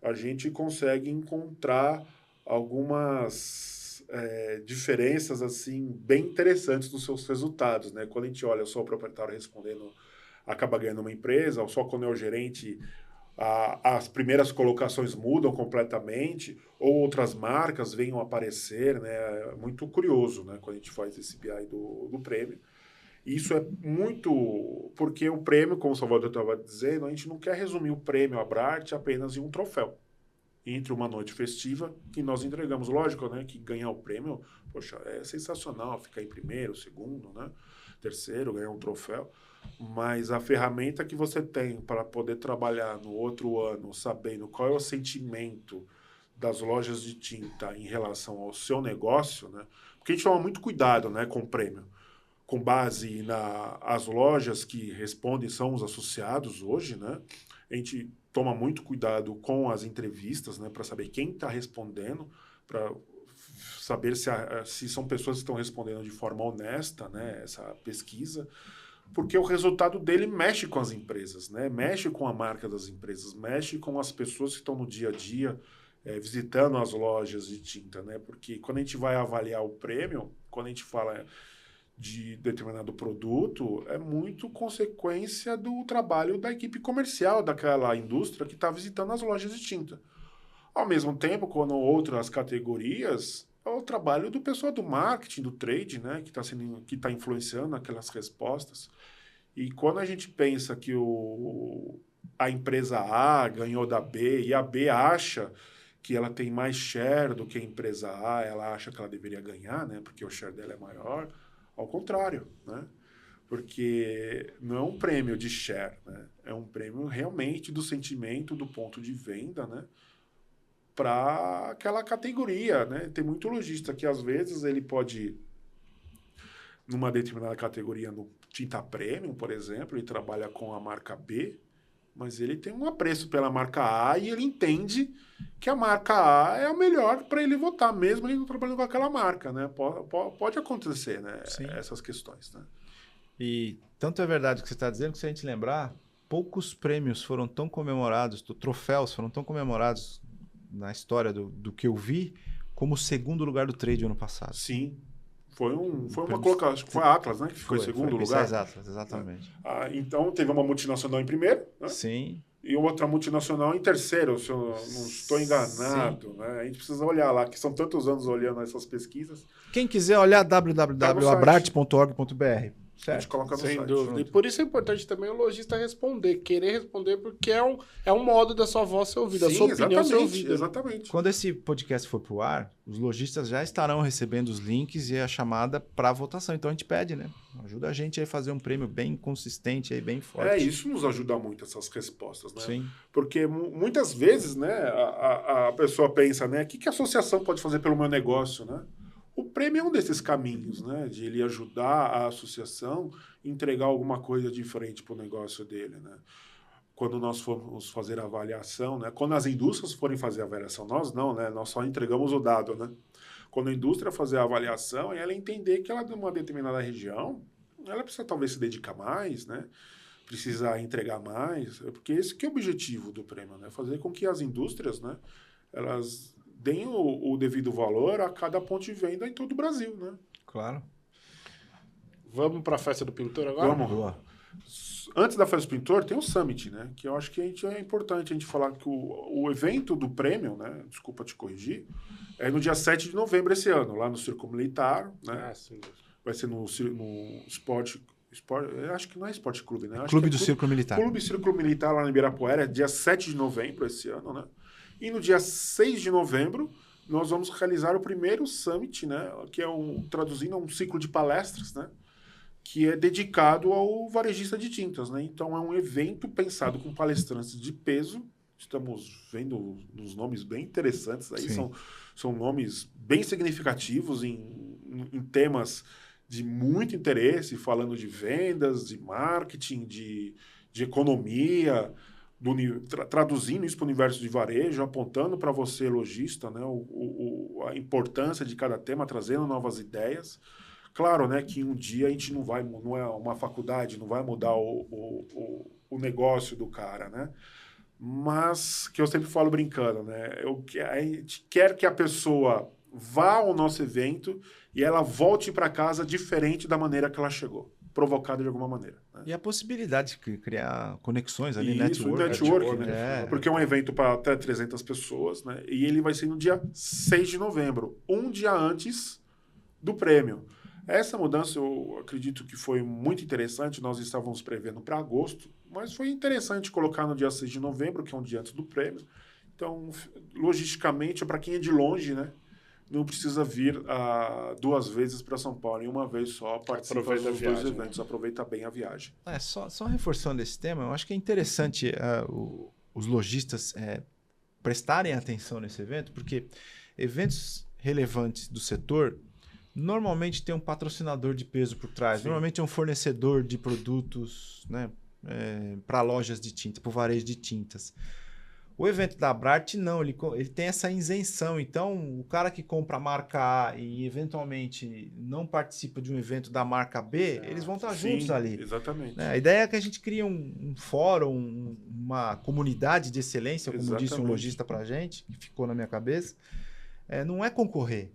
a gente consegue encontrar algumas diferenças assim bem interessantes nos seus resultados, né? Quando a gente olha só o proprietário respondendo, acaba ganhando uma empresa, ou só quando é o gerente, as primeiras colocações mudam completamente, ou outras marcas venham aparecer, né? É muito curioso, né, quando a gente faz esse BI do prêmio. Isso é muito... Porque o prêmio, como o Salvador estava dizendo, a gente não quer resumir o prêmio Abrarte apenas em um troféu. Entre uma noite festiva, que nós entregamos. Lógico, né, que ganhar o prêmio, poxa, é sensacional, ficar em primeiro, segundo, né, terceiro, ganhar um troféu. Mas a ferramenta que você tem para poder trabalhar no outro ano, sabendo qual é o sentimento das lojas de tinta em relação ao seu negócio, né, porque a gente toma muito cuidado, né, com o prêmio. Com base as lojas que respondem são os associados hoje, né? A gente toma muito cuidado com as entrevistas, né? Para saber quem está respondendo, para saber se são pessoas que estão respondendo de forma honesta, né? Essa pesquisa, porque o resultado dele mexe com as empresas, né? Mexe com a marca das empresas, mexe com as pessoas que estão no dia a dia visitando as lojas de tinta, né? Porque quando a gente vai avaliar o prêmio, quando a gente fala de determinado produto, é muito consequência do trabalho da equipe comercial daquela indústria que está visitando as lojas de tinta. Ao mesmo tempo, quando outras categorias, é o trabalho do pessoal do marketing, do trade, né, que está influenciando aquelas respostas. E quando a gente pensa que a empresa A ganhou da B e a B acha que ela tem mais share do que a empresa A, ela acha que ela deveria ganhar, né, porque o share dela é maior. Ao contrário, né? Porque não é um prêmio de share, né? É um prêmio realmente do sentimento, do ponto de venda, né? Para aquela categoria, né? Tem muito lojista que às vezes ele pode, numa determinada categoria, no tinta premium, por exemplo, ele trabalha com a marca B, mas ele tem um apreço pela marca A e ele entende que a marca A é a melhor para ele votar, mesmo ele não trabalhando com aquela marca, né? Pode acontecer, né? Essas questões, né? E tanto é verdade o que você está dizendo, que se a gente lembrar, poucos prêmios foram tão comemorados, troféus foram tão comemorados na história do que eu vi, como o segundo lugar do trade ano passado. Sim. Foi uma colocação, acho que foi a Atlas, né? Que ficou em segundo lugar. Atlas, exatamente. Então, teve uma multinacional em primeiro, né? Sim. E outra multinacional em terceiro, se eu não estou enganado. Né? A gente precisa olhar lá, que são tantos anos olhando essas pesquisas. Quem quiser olhar, www.abrarte.org.br. A gente coloca no Sem site. dúvida. E por isso é importante também o lojista responder, querer responder, porque é um modo da sua voz ser ouvida, a sua opinião ser ouvida. Exatamente. Quando esse podcast for pro ar, os lojistas já estarão recebendo os links e a chamada para votação. Então a gente pede, né? Ajuda a gente a fazer um prêmio bem consistente, aí, bem forte. Isso nos ajuda muito, essas respostas, né? Sim. Porque muitas vezes, né, a pessoa pensa, né, o que a associação pode fazer pelo meu negócio, né? O prêmio é um desses caminhos, né? De ele ajudar a associação a entregar alguma coisa diferente para o negócio dele, né? Quando nós formos fazer a avaliação, né? Quando as indústrias forem fazer a avaliação, nós não, né? Nós só entregamos o dado, né? Quando a indústria fazer a avaliação, ela entender que ela, de uma determinada região, ela precisa talvez se dedicar mais, né? Precisa entregar mais, porque esse que é o objetivo do prêmio, né? Fazer com que as indústrias, né? Elas deem o devido valor a cada ponto de venda em todo o Brasil, né? Claro. Vamos para a festa do pintor agora? Vamos. Boa. Antes da festa do pintor, tem o Summit, né? Que eu acho que é importante a gente falar que o evento do prêmio, né? Desculpa te corrigir, é no dia 7 de novembro esse ano, lá no Círculo Militar, né? Sim. Vai ser no Esporte, eu acho que não é Esporte Clube, né? Acho Clube que do Círculo Militar. Clube Círculo Militar lá no Ibirapuera, é dia 7 de novembro esse ano, né? E no dia 6 de novembro, nós vamos realizar o primeiro Summit, né? Que é traduzindo um ciclo de palestras, né? Que é dedicado ao varejista de tintas, né? Então, é um evento pensado com palestrantes de peso. Estamos vendo uns nomes bem interessantes aí. São nomes bem significativos em temas de muito interesse, falando de vendas, de marketing, de economia, traduzindo isso para o universo de varejo, apontando para você, lojista, né, a importância de cada tema, trazendo novas ideias. Claro, né, que um dia a gente não é uma faculdade, não vai mudar o negócio do cara, né? Mas, que eu sempre falo brincando, né? A gente quer que a pessoa vá ao nosso evento e ela volte para casa diferente da maneira que ela chegou, provocada de alguma maneira. Né? E a possibilidade de criar conexões ali, network, né? Porque é um evento para até 300 pessoas, né? E ele vai ser no dia 6 de novembro, um dia antes do prêmio. Essa mudança, eu acredito que foi muito interessante, nós estávamos prevendo para agosto, mas foi interessante colocar no dia 6 de novembro, que é um dia antes do prêmio. Então, logisticamente, para quem é de longe, né? Não precisa vir 2 vezes para São Paulo, em uma vez só, participa dos dois eventos, aproveita bem a viagem. Só reforçando esse tema, eu acho que é interessante os lojistas prestarem atenção nesse evento, porque eventos relevantes do setor normalmente tem um patrocinador de peso por trás, normalmente é um fornecedor de produtos, né, para lojas de tinta, para o varejo de tintas. O evento da Abrarte, não, ele tem essa isenção. Então, o cara que compra a marca A e eventualmente não participa de um evento da marca B, eles vão estar juntos ali. Exatamente. A ideia é que a gente crie um fórum, uma comunidade de excelência, como disse um lojista para a gente, que ficou na minha cabeça. Não é concorrer.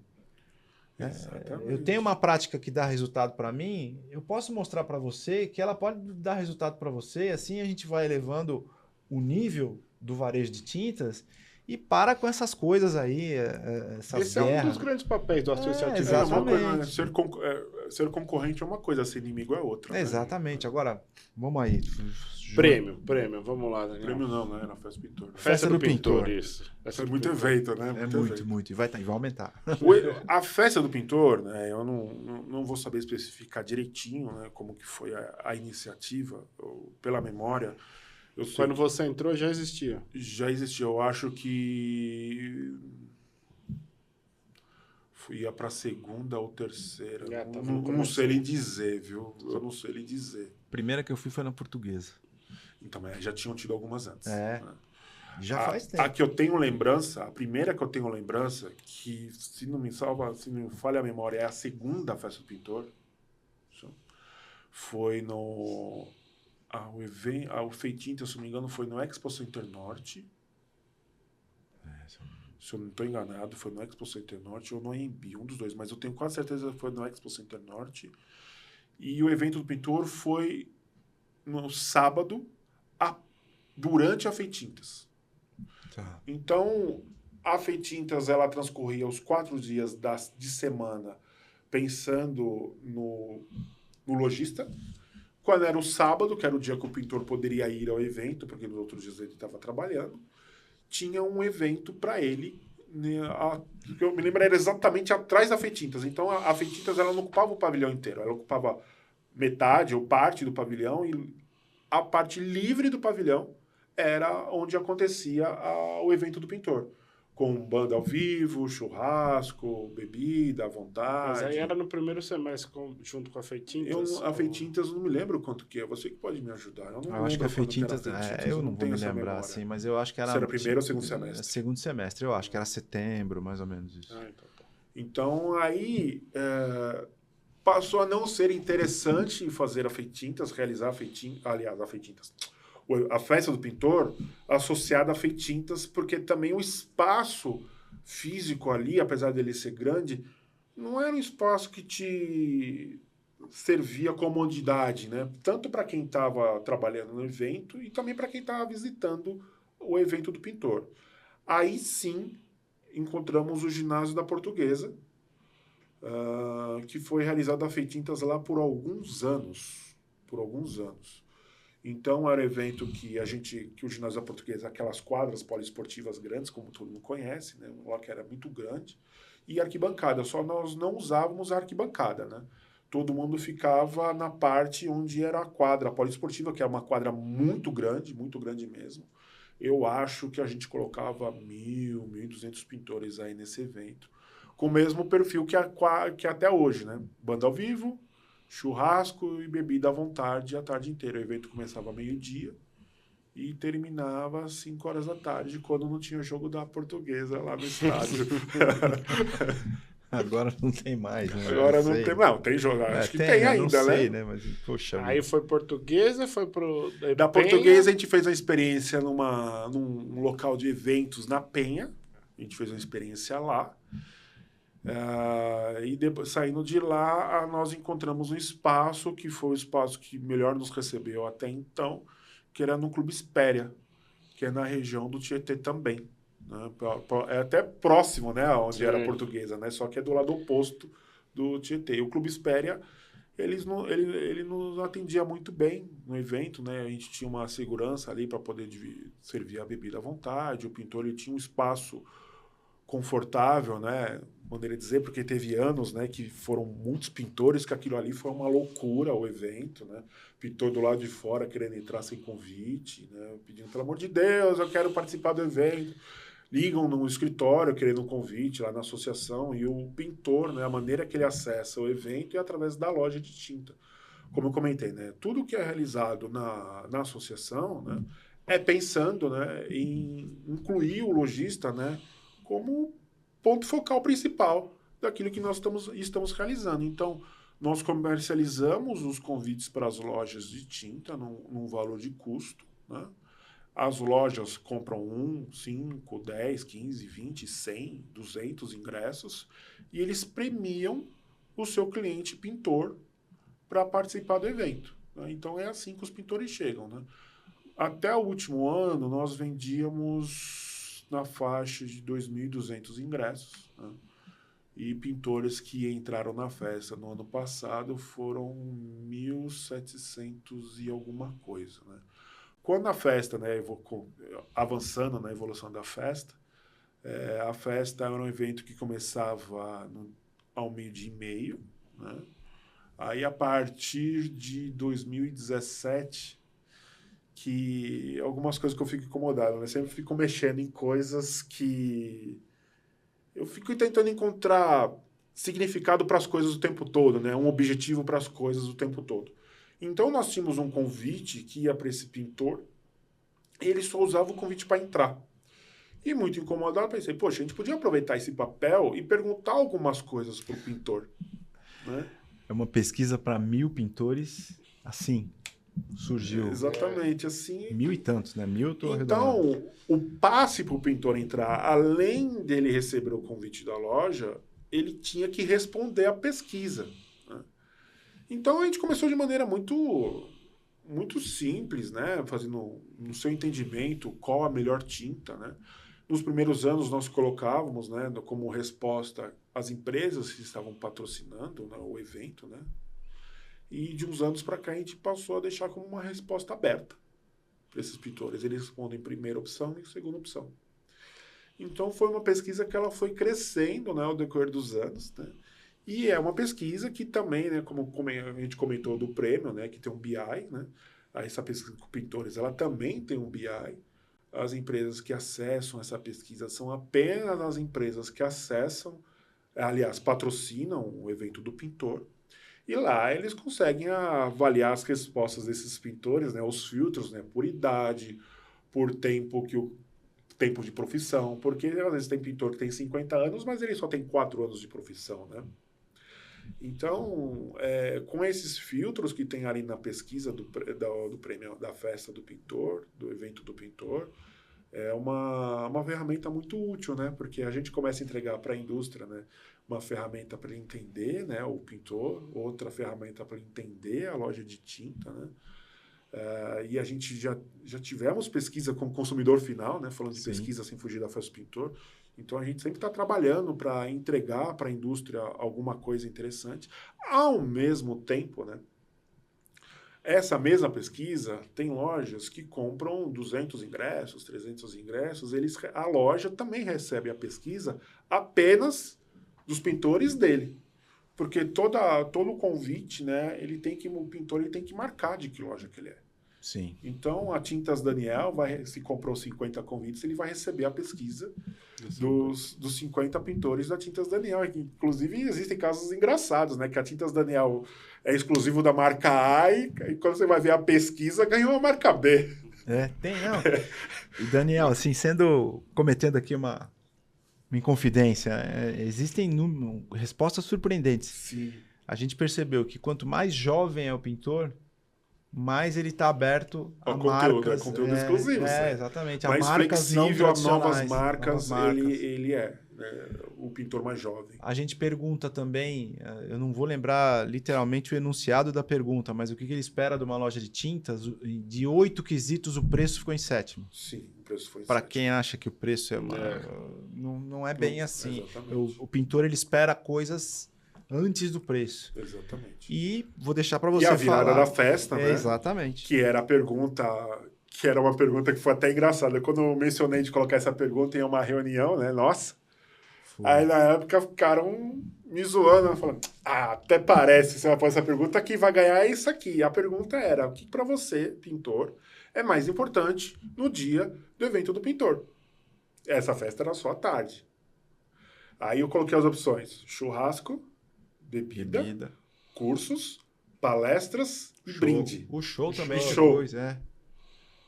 Eu tenho uma prática que dá resultado para mim, eu posso mostrar para você que ela pode dar resultado para você, assim a gente vai elevando o nível do varejo de tintas e para com essas coisas aí, essas Esse guerras. é um dos grandes papéis do associativismo. Exatamente. Ser concorrente é uma coisa, ser inimigo é outra. Exatamente. Né? Agora, vamos aí. Prêmio, vamos lá, Daniel. Prêmio não, né? Na Festa do Pintor. Festa do Pintor, isso. É muito evento, né? Muito. E vai aumentar. A Festa do Pintor, né? Eu não vou saber especificar direitinho, né, como que foi a iniciativa, pela memória. Quando você entrou, já existia. Já existia. Eu acho que ia para a segunda ou terceira. Não sei lhe dizer, viu? Eu não sei lhe dizer. Primeira que eu fui foi na Portuguesa. Então, já tinham tido algumas antes. É. Né? Já faz tempo. A que eu tenho lembrança, a primeira que eu tenho lembrança, que se não me falha a memória, é a segunda Festa do Pintor. Foi no... o Feitinta, se não me engano, foi no Expo Center Norte. Se eu não estou enganado, foi no Expo Center Norte ou no AMB, um dos dois, mas eu tenho quase certeza que foi no Expo Center Norte. E o evento do pintor foi no sábado, durante a Feitintas. Tá. Então, a Feitintas, ela transcorria os 4 dias de semana pensando no lojista. Quando era o sábado, que era o dia que o pintor poderia ir ao evento, porque nos outros dias ele estava trabalhando, tinha um evento para ele, né, que eu me lembro era exatamente atrás da Feitintas. Então, a Feitintas, ela não ocupava o pavilhão inteiro, ela ocupava metade ou parte do pavilhão, e a parte livre do pavilhão era onde acontecia o evento do pintor. Com banda ao vivo, churrasco, bebida à vontade. Mas aí era no primeiro semestre, junto com a Feitintas? A Feitintas, eu não me lembro quanto que é. Você que pode me ajudar. Eu não acho que a Feitintas... Feitintas... eu não vou me lembrar, assim, mas eu acho que era... Se era primeiro ou segundo semestre? Segundo semestre, eu acho que era setembro, mais ou menos isso. Então, aí... passou a não ser interessante fazer a Feitintas, realizar a Feitintas... A festa do pintor associada a Feitintas, porque também o espaço físico ali, apesar dele ser grande, não era um espaço que te servia comodidade, né? Tanto para quem estava trabalhando no evento e também para quem estava visitando o evento do pintor. Aí sim encontramos o ginásio da Portuguesa, que foi realizado a Feitintas lá por alguns anos. Então, era um evento que o ginásio da Portuguesa, aquelas quadras poliesportivas grandes, como todo mundo conhece, né? Um local que era muito grande, e arquibancada, só nós não usávamos a arquibancada, né? Todo mundo ficava na parte onde era a quadra poliesportiva, que é uma quadra muito grande mesmo. Eu acho que a gente colocava 1.200 pintores aí nesse evento, com o mesmo perfil que até hoje, né? Banda ao vivo, churrasco e bebida à vontade a tarde inteira. O evento começava meio-dia e terminava às 5 horas da tarde, quando não tinha jogo da Portuguesa lá no estádio. Agora não tem mais, né? Agora não tem. Não, tem jogo. Acho que tem ainda, não sei, né? Mas, poxa. Aí foi Portuguesa, foi pro... Da Portuguesa, a gente fez uma experiência num local de eventos na Penha. A gente fez uma experiência lá. E depois, saindo de lá, nós encontramos um espaço que foi o espaço que melhor nos recebeu até então, que era no Clube Espéria, que é na região do Tietê também, né? É até próximo, né, onde era a Portuguesa, né? Só que é do lado oposto do Tietê. E o Clube Espéria, ele nos atendia muito bem no evento, né? A gente tinha uma segurança ali para poder servir a bebida à vontade. O pintor, ele tinha um espaço confortável, né? Maneira de dizer, porque teve anos, né, que foram muitos pintores, que aquilo ali foi uma loucura, o evento, né? Pintor do lado de fora querendo entrar sem convite, né? Pedindo, pelo amor de Deus, eu quero participar do evento. Ligam no escritório querendo um convite lá na associação, e o pintor, né, a maneira que ele acessa o evento é através da loja de tinta. Como eu comentei, né? Tudo que é realizado na associação, né, é pensando, né, em incluir o lojista, né, como ponto focal principal daquilo que nós estamos realizando. Então, nós comercializamos os convites para as lojas de tinta num valor de custo, né? As lojas compram 5, 10, 15, 20, 100, 200 ingressos, e eles premiam o seu cliente pintor para participar do evento, né? Então, é assim que os pintores chegam, né? Até o último ano, nós vendíamos na faixa de 2.200 ingressos, né? E pintores que entraram na festa no ano passado foram 1.700 e alguma coisa, né? Quando a festa, né, avançando na evolução da festa, a festa era um evento que começava ao 12:30, né? Aí, a partir de 2017... que algumas coisas que eu fico incomodado, né? Sempre fico mexendo em coisas que... Eu fico tentando encontrar significado para as coisas o tempo todo, né? Um objetivo para as coisas o tempo todo. Então, nós tínhamos um convite que ia para esse pintor, e ele só usava o convite para entrar. E muito incomodado, pensei, poxa, a gente podia aproveitar esse papel e perguntar algumas coisas para o pintor, né? É uma pesquisa para 1.000 pintores, assim, surgiu. Exatamente, assim. 1.000 e tantos, né? 1.000 eu tô arredondando. Então, o passe para o pintor entrar, além dele receber o convite da loja, ele tinha que responder à pesquisa, né? Então, a gente começou de maneira muito simples, né? Fazendo, no seu entendimento, qual a melhor tinta, né? Nos primeiros anos, nós colocávamos, né, como resposta as empresas que estavam patrocinando, né, o evento, né? E de uns anos para cá, a gente passou a deixar como uma resposta aberta para esses pintores. Eles respondem primeira opção e segunda opção. Então, foi uma pesquisa que ela foi crescendo, né, ao decorrer dos anos, né? E é uma pesquisa que também, né, como a gente comentou do prêmio, né, que tem um BI, né? Essa pesquisa com pintores, ela também tem um BI. As empresas que acessam essa pesquisa são apenas as empresas que acessam, aliás, patrocinam o evento do pintor. E lá eles conseguem avaliar as respostas desses pintores, né, os filtros, né, por idade, por tempo de profissão, porque às vezes tem pintor que tem 50 anos, mas ele só tem 4 anos de profissão, né? Então, com esses filtros que tem ali na pesquisa do prêmio da festa do pintor, do evento do pintor, é uma ferramenta muito útil, né? Porque a gente começa a entregar para a indústria, né, uma ferramenta para ele entender, né, o pintor, outra ferramenta para ele entender a loja de tinta, né? E a gente já tivemos pesquisa com o consumidor final, né? Falando de Sim. pesquisa sem fugir da festa do pintor. Então, a gente sempre está trabalhando para entregar para a indústria alguma coisa interessante. Ao mesmo tempo, né, essa mesma pesquisa tem lojas que compram 200 ingressos, 300 ingressos. A loja também recebe a pesquisa apenas dos pintores dele. Porque todo o convite, né, o pintor ele tem que marcar de que loja que ele é. Sim. Então, a Tintas Daniel, se comprou 50 convites, ele vai receber a pesquisa dos 50 pintores da Tintas Daniel. Inclusive, existem casos engraçados, né? Que a Tintas Daniel é exclusivo da marca A e quando você vai ver a pesquisa, ganhou a marca B. Não. E Daniel, assim, cometendo aqui uma inconfidência, existem respostas surpreendentes. Sim. A gente percebeu que quanto mais jovem é o pintor, mais ele está aberto a marcas... conteúdo exclusivo. Exatamente. Mais flexível a novas marcas. Ele é, né, o pintor mais jovem. A gente pergunta também, eu não vou lembrar literalmente o enunciado da pergunta, mas o que ele espera de uma loja de tintas? De 8 quesitos, o preço ficou em 7º. Sim, o preço foi em 7º. Para quem acha que o preço não é bem assim. O pintor ele espera coisas antes do preço. Exatamente. E vou deixar para você falar. E a virada da festa, né? Exatamente. Que era a pergunta, que era uma pergunta que foi até engraçada. Quando eu mencionei de colocar essa pergunta em uma reunião, né? Nossa. Foi. Aí na época ficaram me zoando, né? Falando, até parece, se ela pôr essa pergunta, que vai ganhar isso aqui. A pergunta era, o que para você, pintor, é mais importante no dia do evento do pintor? Essa festa era só à tarde. Aí eu coloquei as opções: churrasco, bebida, cursos, palestras e brinde. O show também. Depois,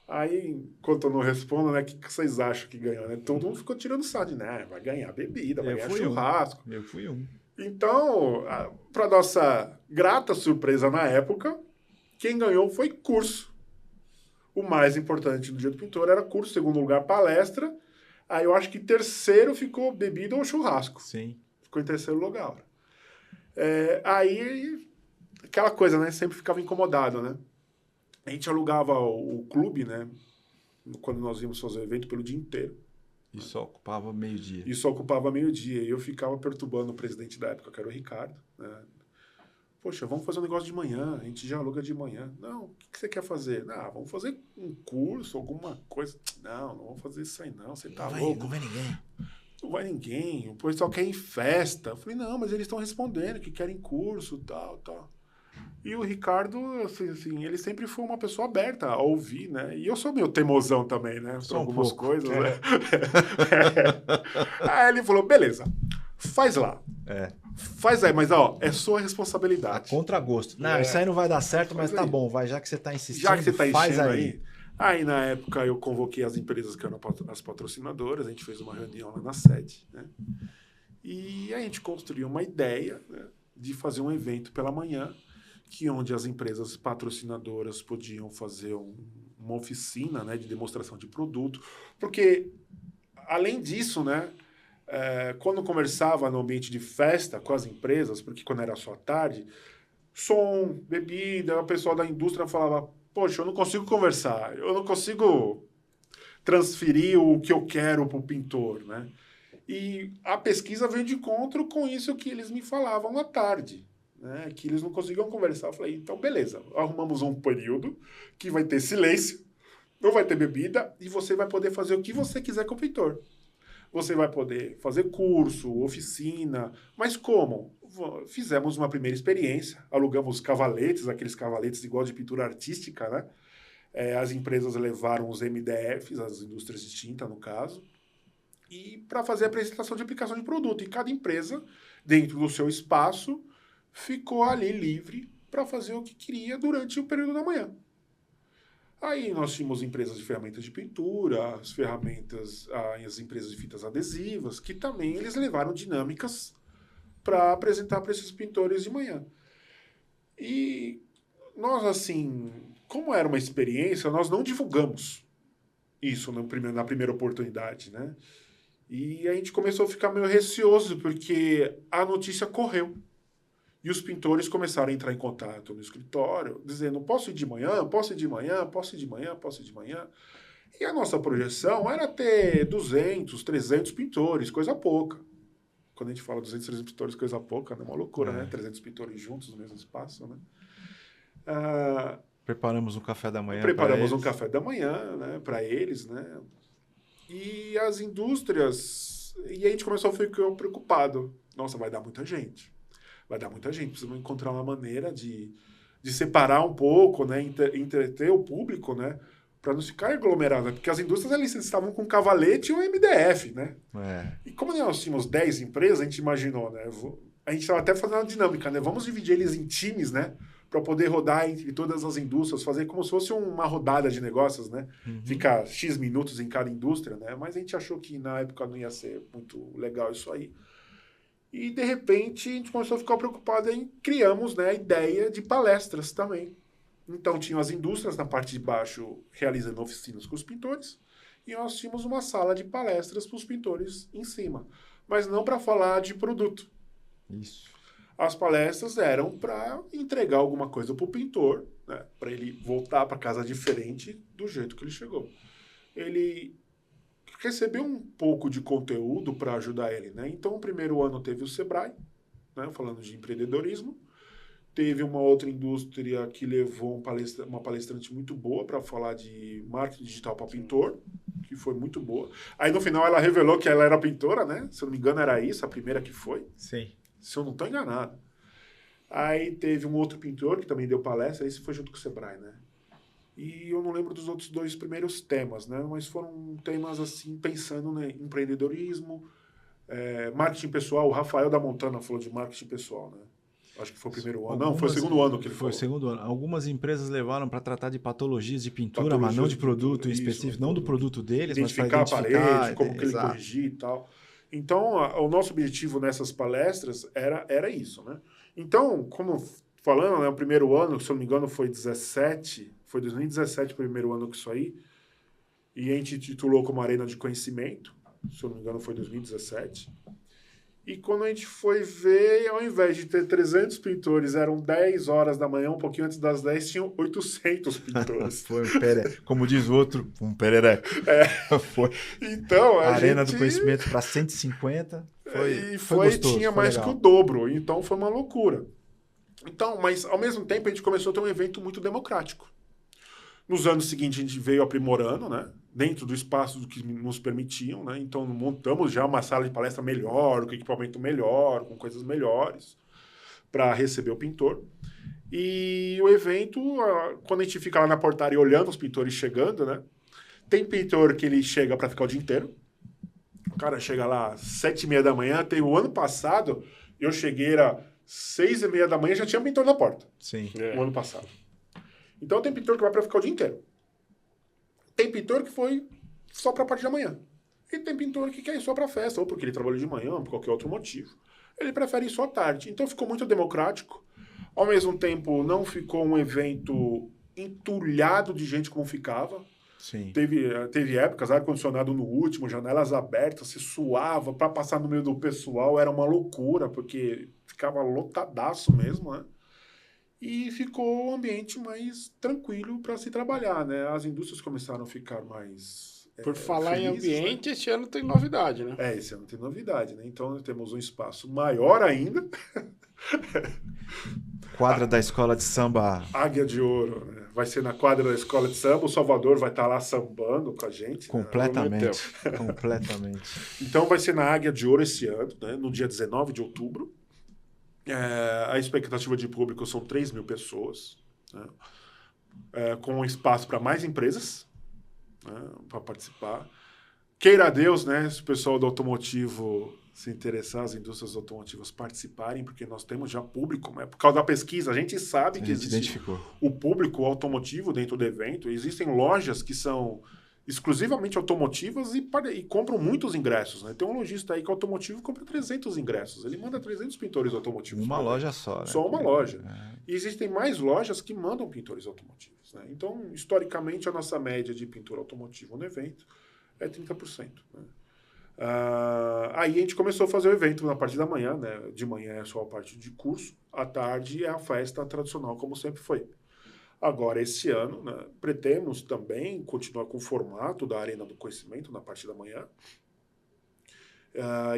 Aí, enquanto eu não respondo, né, o que vocês acham que ganhou? Né? Todo mundo ficou tirando sarro, né? Vai ganhar bebida, vai ganhar churrasco. Eu fui um. Então, para nossa grata surpresa na época, quem ganhou foi curso. O mais importante do dia do pintor era curso, segundo lugar, palestra. Aí eu acho que terceiro ficou bebida ou churrasco. Sim. Ficou em terceiro lugar. Aí, aquela coisa, né? Sempre ficava incomodado, né? A gente alugava o clube, né? Quando nós íamos fazer o evento, pelo dia inteiro. E só ocupava meio-dia. E eu ficava perturbando o presidente da época, que era o Ricardo, né? Poxa, vamos fazer um negócio de manhã, a gente já aluga de manhã. Não, o que você quer fazer? Vamos fazer um curso, alguma coisa. Não vamos fazer isso aí não, você tá louco. Não vai ninguém. Não vai ninguém, o pessoal quer ir em festa. Eu falei, não, mas eles estão respondendo que querem curso, tal. E o Ricardo, assim, ele sempre foi uma pessoa aberta a ouvir, né? E eu sou meio teimosão também, né? Por algumas coisas, né? Aí ele falou, beleza, faz lá. Faz aí, mas ó, é sua responsabilidade. A contragosto. Não, isso aí não vai dar certo, mas tá bom, vai, já que você tá insistindo, já que você tá faz aí. Aí, na época, eu convoquei as empresas que eram as patrocinadoras, a gente fez uma reunião lá na sede, né? E a gente construiu uma ideia, né, de fazer um evento pela manhã, onde as empresas patrocinadoras podiam fazer uma oficina, né, de demonstração de produto. Porque, além disso, né, quando eu conversava no ambiente de festa com as empresas, porque quando era só à tarde, som, bebida, o pessoal da indústria falava, poxa, eu não consigo conversar, eu não consigo transferir o que eu quero para o pintor, né? E a pesquisa veio de encontro com isso que eles me falavam à tarde, né? Que eles não conseguiam conversar. Eu falei, então beleza, arrumamos um período que vai ter silêncio, não vai ter bebida e você vai poder fazer o que você quiser com o pintor. Você vai poder fazer curso, oficina, mas como? Fizemos uma primeira experiência, alugamos cavaletes, aqueles cavaletes igual de pintura artística, né? As empresas levaram os MDFs, as indústrias de tinta, no caso, e para fazer a apresentação de aplicação de produto. E cada empresa, dentro do seu espaço, ficou ali livre para fazer o que queria durante o período da manhã. Aí nós tínhamos empresas de ferramentas de pintura, as empresas de fitas adesivas, que também eles levaram dinâmicas para apresentar para esses pintores de manhã. E nós, assim, como era uma experiência, nós não divulgamos isso na primeira oportunidade, né? E a gente começou a ficar meio receoso, porque a notícia correu. E os pintores começaram a entrar em contato no escritório, dizendo, posso ir de manhã, posso ir de manhã, posso ir de manhã, posso ir de manhã. E a nossa projeção era ter 200, 300 pintores, coisa pouca. Quando a gente fala 200, 300 pintores, coisa pouca, né? Uma loucura, né? 300 pintores juntos no mesmo espaço, né? Preparamos um café da manhã né, para eles, né? E as indústrias... E a gente começou a ficar preocupado. Nossa, vai dar muita gente. Precisamos encontrar uma maneira de separar um pouco, né? Entreter o público, né? Para não ficar aglomerado. Porque as indústrias eles estavam com cavalete e um MDF, né? E como nós tínhamos 10 empresas, a gente imaginou, né? A gente estava até fazendo uma dinâmica, né? Vamos dividir eles em times, né? Para poder rodar entre todas as indústrias, fazer como se fosse uma rodada de negócios, né? Ficar X minutos em cada indústria, né? Mas a gente achou que na época não ia ser muito legal isso aí. E, de repente, a gente começou a ficar preocupado em criamos, né, a ideia de palestras também. Então, tinham as indústrias na parte de baixo realizando oficinas com os pintores e nós tínhamos uma sala de palestras para os pintores em cima. Mas não para falar de produto. Isso. As palestras eram para entregar alguma coisa para o pintor, né, para ele voltar para casa diferente do jeito que ele chegou. Ele recebeu um pouco de conteúdo para ajudar ele, né? Então, o primeiro ano teve o Sebrae, né, falando de empreendedorismo. Teve uma outra indústria que levou uma palestrante muito boa para falar de marketing digital para pintor, que foi muito boa. Aí, no final, ela revelou que ela era pintora, né? Se eu não me engano, era isso, a primeira que foi. Sim. Se eu não estou enganado. Aí teve um outro pintor que também deu palestra, esse foi junto com o Sebrae, né? E eu não lembro dos outros 2 primeiros temas, né? Mas foram temas, assim, pensando no empreendedorismo, marketing pessoal. O Rafael da Montana falou de marketing pessoal, né? Acho que foi o primeiro ano. Não, foi o segundo ano que ele falou. Foi o segundo ano. Algumas empresas levaram para tratar de patologias de pintura, mas não de produto específico, não do produto deles, mas para identificar a parede, como que ele corrigir e tal. Então, o nosso objetivo nessas palestras era isso, né? Então, como falando, né, o primeiro ano, se eu não me engano, foi 2017 o primeiro ano que isso aí, e a gente titulou como Arena de Conhecimento, se eu não me engano foi 2017, e quando a gente foi ver, ao invés de ter 300 pintores, eram 10 horas da manhã, um pouquinho antes das 10, tinham 800 pintores. Foi como diz o outro, um perereco. Foi. Então, a Arena do Conhecimento para 150, foi gostoso, tinha foi mais legal. que o dobro, então foi uma loucura. Então, mas ao mesmo tempo a gente começou a ter um evento muito democrático. Nos anos seguintes a gente veio aprimorando, né? Dentro do espaço do que nos permitiam, né? Então montamos já uma sala de palestra melhor, com equipamento melhor, com coisas melhores, para receber o pintor. E o evento, quando a gente fica lá na portaria olhando os pintores chegando, né? Tem pintor que ele chega para ficar o dia inteiro, O cara chega lá às 7h30 da manhã, tem o ano passado, eu cheguei, era 6h30 da manhã, já tinha pintor na porta. Sim. O ano passado. Então tem pintor que vai para ficar o dia inteiro. Tem pintor que foi só para a parte da manhã. E tem pintor que quer ir só para festa, ou porque ele trabalha de manhã, ou por qualquer outro motivo. Ele prefere ir só à tarde. Então ficou muito democrático. Ao mesmo tempo, não ficou um evento entulhado de gente como ficava. Sim. Teve épocas, ar-condicionado no último, janelas abertas, se suava, para passar no meio do pessoal era uma loucura, porque ficava lotadaço mesmo, né? E ficou um ambiente mais tranquilo para se trabalhar, né? As indústrias começaram a ficar mais Por falar em felizes, ambiente, né? Esse ano tem novidade, né? Esse ano tem novidade, né? Então temos um espaço maior ainda. Quadra da escola de samba. Águia de Ouro, né? Vai ser na quadra da escola de samba. O Salvador vai estar lá sambando com a gente. Completamente. Completamente. Então vai ser na Águia de Ouro esse ano, né? No dia 19 de outubro. A expectativa de público são 3.000 pessoas, né? Com espaço para mais empresas, né? Para participar. Queira Deus, né? Se o pessoal do automotivo se interessar, as indústrias automotivas participarem, porque nós temos já público, né? Por causa da pesquisa, a gente sabe que existe o público automotivo dentro do evento. Existem lojas que são exclusivamente automotivas e compram muitos ingressos, né? Tem um lojista aí que é automotivo compra 300 ingressos. Ele manda 300 pintores automotivos. Uma loja só, né? Só uma loja. E existem mais lojas que mandam pintores automotivos, né? Então, historicamente, a nossa média de pintor automotivo no evento é 30%. Né? Aí a gente começou a fazer o evento na parte da manhã, né? De manhã é só a parte de curso, à tarde é a festa tradicional, como sempre foi. Agora, esse ano, né, pretendemos também continuar com o formato da Arena do Conhecimento na parte da manhã.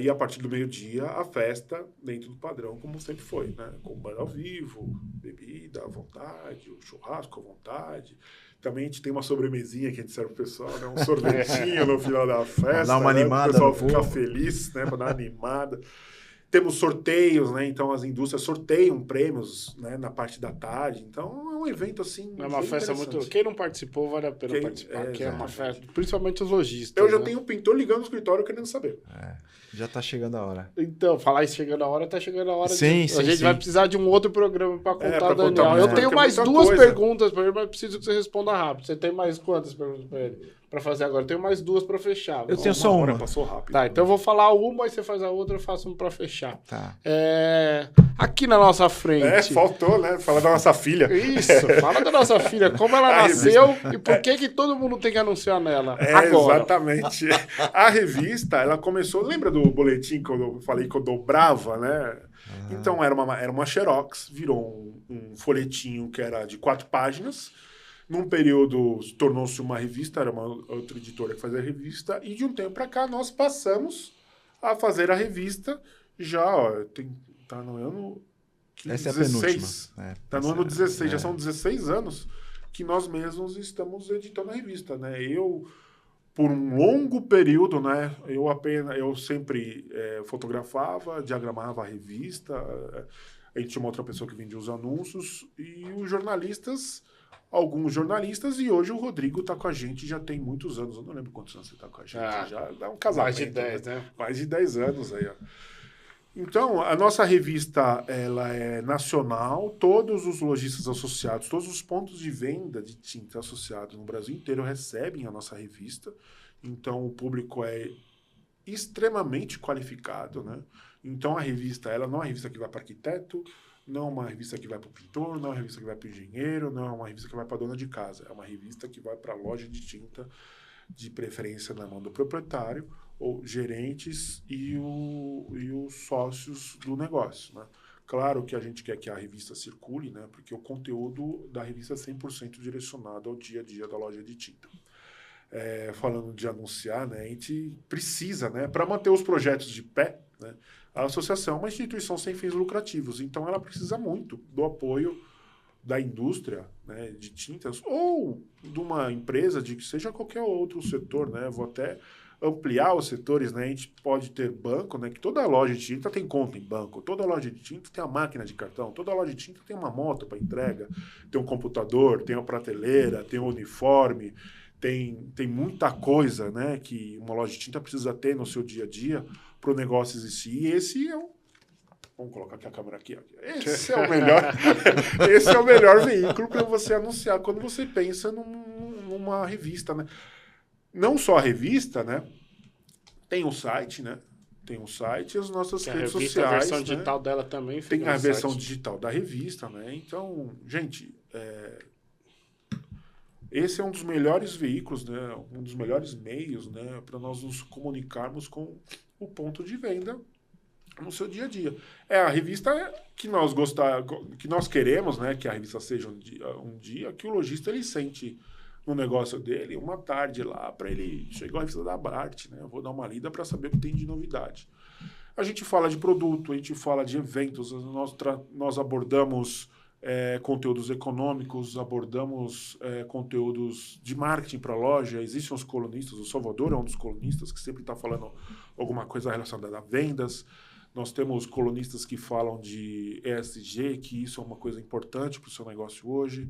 E a partir do meio-dia, a festa dentro do padrão, como sempre foi, né? Com banda ao vivo, bebida à vontade, o churrasco à vontade. Também a gente tem uma sobremesinha que a gente serve pro pessoal, né? Um sorvetinho no final da festa. Dar uma animada. O pessoal ficar feliz, né? Para dar uma animada. Temos sorteios, né? Então as indústrias sorteiam prêmios, né? Na parte da tarde. Então é um evento assim. É uma festa muito. Quem não participou vale a pena participar. Que é uma festa, principalmente os lojistas. Eu já tenho um pintor ligando no escritório querendo saber. Já tá chegando a hora. Então, falar isso chegando a hora, tá chegando a hora. Sim, a gente vai precisar de um outro programa para contar, pra Daniel. Eu tenho mais duas perguntas para ele, mas preciso que você responda rápido. Você tem mais quantas perguntas para ele? Para fazer agora. Eu tenho mais duas para fechar. Eu tenho só uma. Passou rápido. Tá, então eu vou falar uma, aí você faz a outra, eu faço uma para fechar. Tá. Aqui na nossa frente. Faltou, né? Falar da nossa filha. Isso, fala da nossa filha, como ela nasceu e por que todo mundo tem que anunciar nela. Agora. Exatamente. A revista, ela começou... Lembra do boletim que eu falei que eu dobrava, né? Então, era uma xerox, virou um folhetinho que era de 4 páginas. Num período, tornou-se uma revista, era uma outra editora que fazia a revista, e de um tempo para cá nós passamos a fazer a revista já, tá no ano 16. Essa é a penúltima. Tá no ano 16, já são 16 anos que nós mesmos estamos editando a revista, né? Por um longo período, né? Eu sempre fotografava, diagramava a revista, a gente tinha uma outra pessoa que vendia os anúncios, e os jornalistas... Alguns jornalistas, e hoje o Rodrigo está com a gente já tem muitos anos. Eu não lembro quantos anos você está com a gente. Já dá um casamento. Mais de 10, né? Mais de 10 anos aí, ó. Então, a nossa revista, ela é nacional. Todos os lojistas associados, todos os pontos de venda de tinta associados no Brasil inteiro recebem a nossa revista. Então, o público é extremamente qualificado, né? Então, a revista, ela não é uma revista que vai para arquiteto, não é uma revista que vai para o pintor, não é uma revista que vai para o engenheiro, não é uma revista que vai para a dona de casa. É uma revista que vai para a loja de tinta, de preferência na mão do proprietário, ou gerentes e os sócios do negócio, né? Claro que a gente quer que a revista circule, né? Porque o conteúdo da revista é 100% direcionado ao dia a dia da loja de tinta. Falando de anunciar, né? A gente precisa, né? Para manter os projetos de pé, né? A associação é uma instituição sem fins lucrativos, então ela precisa muito do apoio da indústria, né, de tintas, ou de uma empresa, de que seja qualquer outro setor, né? Vou até ampliar os setores, né? A gente pode ter banco, né? Que toda loja de tinta tem conta em banco, toda loja de tinta tem a máquina de cartão, toda loja de tinta tem uma moto para entrega, tem um computador, tem uma prateleira, tem um uniforme, tem muita coisa, né, que uma loja de tinta precisa ter no seu dia a dia para o negócio existir. E esse é o... Vamos colocar aqui a câmera aqui. Esse é o melhor, esse é o melhor veículo para você anunciar quando você pensa numa revista, né? Não só a revista, né? Tem o site, né? Tem um site e as nossas redes sociais. A versão né? digital dela também fica Tem a no versão site. digital da revista, né? Então, gente, esse é um dos melhores veículos, né? Um dos melhores meios, né? Para nós nos comunicarmos com o ponto de venda no seu dia a dia. É a revista que nós queremos, né? Que a revista seja um dia que o lojista ele sente no negócio dele uma tarde lá para ele chegar à revista da Abrarte, né? Eu vou dar uma lida para saber o que tem de novidade. A gente fala de produto, a gente fala de eventos, nós abordamos conteúdos econômicos, abordamos conteúdos de marketing para a loja. Existem os colunistas, o Salvador é um dos colunistas que sempre está falando alguma coisa relacionada a vendas. Nós temos colunistas que falam de ESG, que isso é uma coisa importante para o seu negócio hoje.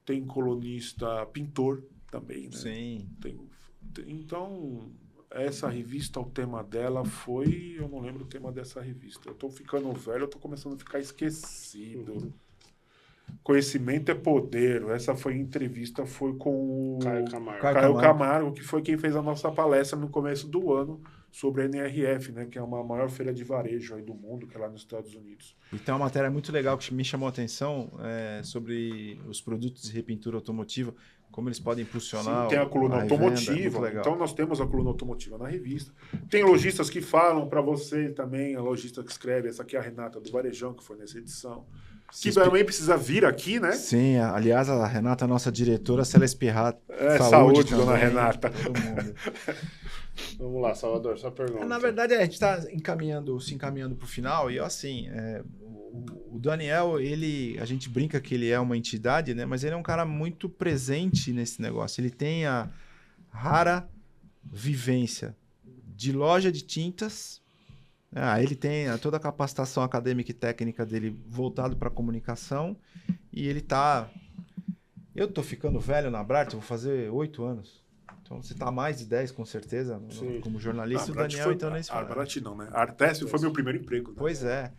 Tem colunista pintor também, né? Sim. Então, essa revista, o tema dela foi... Eu não lembro o tema dessa revista. Eu estou ficando velho, eu estou começando a ficar esquecido. Conhecimento é poder. Essa entrevista foi com o Caio Camargo, que foi quem fez a nossa palestra no começo do ano sobre a NRF, né, que é a maior feira de varejo aí do mundo, que é lá nos Estados Unidos. E tem uma matéria muito legal que me chamou a atenção sobre os produtos de repintura automotiva, como eles podem impulsionar. Sim, tem a coluna automotiva, então nós temos a coluna automotiva na revista. Tem lojistas que falam para você também, a lojista que escreve, essa aqui é a Renata do Varejão, que foi nessa edição. Que também precisa vir aqui, né? Sim, aliás, a Renata, nossa diretora, se ela espirrar, saúde também, dona Renata. Todo mundo. Vamos lá, Salvador, só pergunta. Na verdade, a gente está se encaminhando para o final e, assim, o Daniel, a gente brinca que ele é uma entidade, né? Mas ele é um cara muito presente nesse negócio. Ele tem a rara vivência de loja de tintas. Ele tem toda a capacitação acadêmica e técnica dele voltado para a comunicação e ele tá... Eu tô ficando velho na Abrarte, vou fazer 8 anos. Então você tá mais de 10 com certeza, como jornalista. O Daniel então nem se fala. A Abrarte não, né? A Artesp foi meu primeiro emprego. Né? Pois é.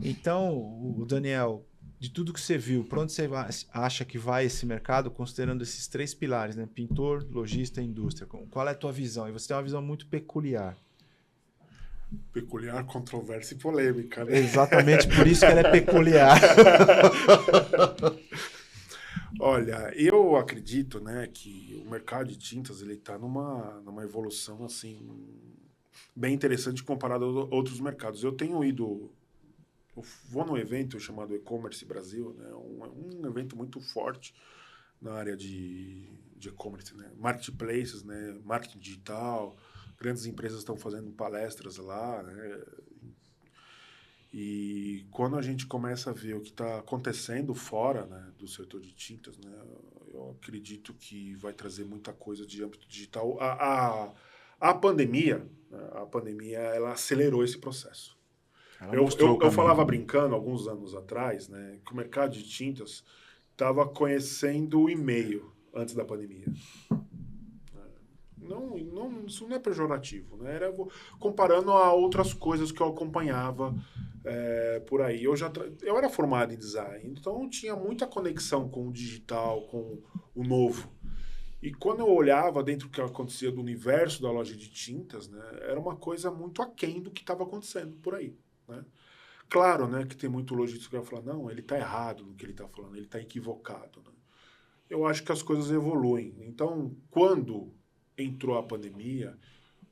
Então, o Daniel, de tudo que você viu, para onde você acha que vai esse mercado, considerando esses 3 pilares, né? Pintor, lojista e indústria? Qual é a tua visão? E você tem uma visão muito peculiar. Peculiar, controversa e polêmica, né? Exatamente por isso que ela é peculiar. Olha, eu acredito, né, que o mercado de tintas ele está numa evolução assim bem interessante comparado a outros mercados. Eu vou num evento chamado E-Commerce Brasil, né, um evento muito forte na área de e-commerce, né, marketplaces, né, marketing digital. Grandes empresas estão fazendo palestras lá, né? E quando a gente começa a ver o que está acontecendo fora, né, do setor de tintas, né, eu acredito que vai trazer muita coisa de âmbito digital. A pandemia, né, ela acelerou esse processo. Eu falava brincando alguns anos atrás, né, que o mercado de tintas estava conhecendo o e-mail antes da pandemia. Isso não é pejorativo, né? Era comparando a outras coisas que eu acompanhava por aí. Eu era formado em design, então eu tinha muita conexão com o digital, com o novo. E quando eu olhava dentro do que acontecia do universo da loja de tintas, né, era uma coisa muito aquém do que estava acontecendo por aí, né? Claro, né, que tem muito lojista que vai falar, não, ele está errado no que ele está falando, ele está equivocado, né? Eu acho que as coisas evoluem. Então, quando entrou a pandemia,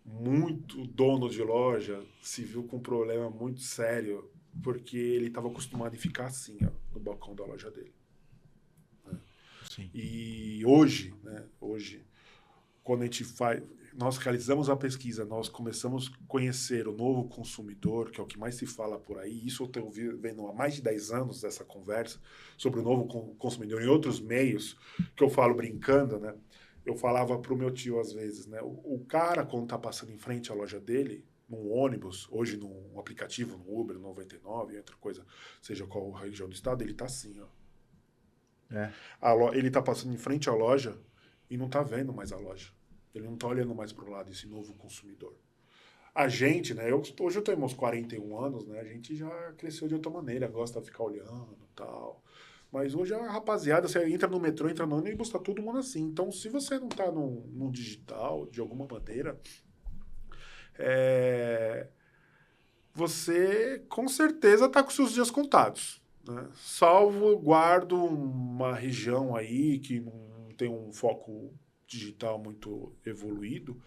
muito dono de loja se viu com um problema muito sério, porque ele estava acostumado a ficar assim, ó, no balcão da loja dele. Né? Sim. E hoje, quando nós realizamos a pesquisa, nós começamos a conhecer o novo consumidor, que é o que mais se fala por aí. Isso eu estou vendo há mais de 10 anos dessa conversa sobre o novo consumidor em outros meios, que eu falo brincando, né? Eu falava pro meu tio às vezes, né? O cara, quando tá passando em frente à loja dele, num ônibus, hoje num aplicativo, no Uber, 99, outra coisa, seja qual região do estado, ele tá assim, ó. Ele tá passando em frente à loja e não está vendo mais a loja. Ele não está olhando mais para o lado, esse novo consumidor. A gente, né? Hoje eu tenho uns 41 anos, né? A gente já cresceu de outra maneira, gosta de ficar olhando e tal. Mas hoje a rapaziada, você entra no metrô, entra no ônibus, tá todo mundo assim. Então, se você não tá no digital, de alguma maneira, você com certeza tá com seus dias contados, né? Salvo guardo uma região aí que não tem um foco digital muito evoluído.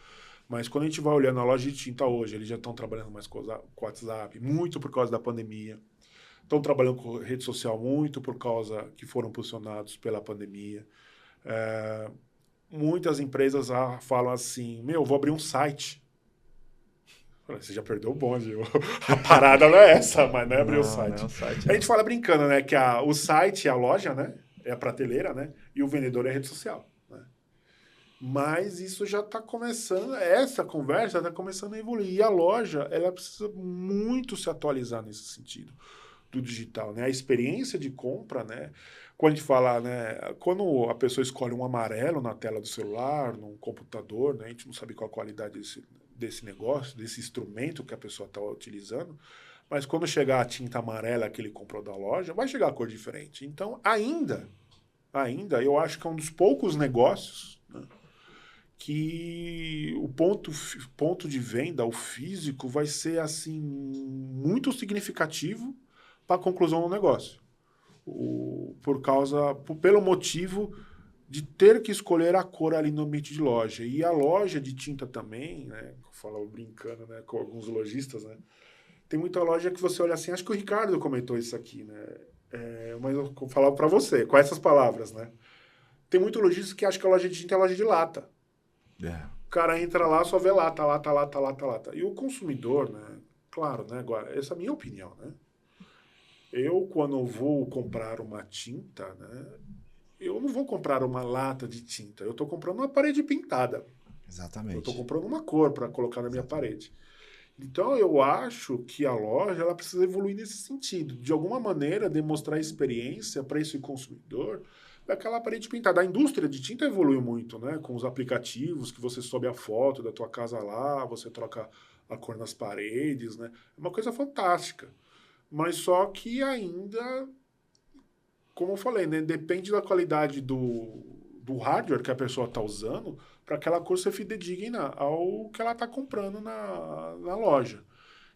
Mas quando a gente vai olhando a loja de tinta hoje, eles já estão trabalhando mais com o WhatsApp, muito por causa da pandemia. Estão trabalhando com rede social muito por causa que foram posicionados pela pandemia. Muitas empresas falam assim, vou abrir um site. Você já perdeu o bonde. A parada não é essa, mas não é abrir o site. Não é um site. A gente fala brincando, né? Que o site é a loja, né? É a prateleira, né? E o vendedor é a rede social. Mas isso já está começando, essa conversa está começando a evoluir. E a loja, ela precisa muito se atualizar nesse sentido do digital, né? A experiência de compra, né? Quando a gente fala, né? Quando a pessoa escolhe um amarelo na tela do celular, num computador, né? A gente não sabe qual a qualidade desse negócio, desse instrumento que a pessoa está utilizando, mas quando chegar a tinta amarela que ele comprou da loja, vai chegar a cor diferente. Então, ainda, eu acho que é um dos poucos negócios, né, que o ponto de venda, o físico, vai ser assim muito significativo para a conclusão do negócio. Pelo motivo de ter que escolher a cor ali no ambiente de loja. E a loja de tinta também, né, eu falo brincando, né, com alguns lojistas, né, tem muita loja que você olha assim, acho que o Ricardo comentou isso aqui, né, mas eu vou falar para você, com essas palavras, né. Tem muito lojista que acha que a loja de tinta é loja de lata. O cara entra lá, só vê lata. E o consumidor, né? Claro, né? Agora, essa é a minha opinião, né? Eu, quando vou comprar uma tinta, né? Eu não vou comprar uma lata de tinta. Eu estou comprando uma parede pintada. Exatamente. Eu estou comprando uma cor para colocar na minha parede. Então, eu acho que a loja ela precisa evoluir nesse sentido. De alguma maneira, demonstrar experiência para esse consumidor daquela parede pintada. A indústria de tinta evoluiu muito, né? Com os aplicativos que você sobe a foto da tua casa lá, você troca a cor nas paredes, né? É uma coisa fantástica. Mas só que ainda, como eu falei, né? Depende da qualidade do hardware que a pessoa está usando para aquela cor ser fidedigna ao que ela está comprando na loja.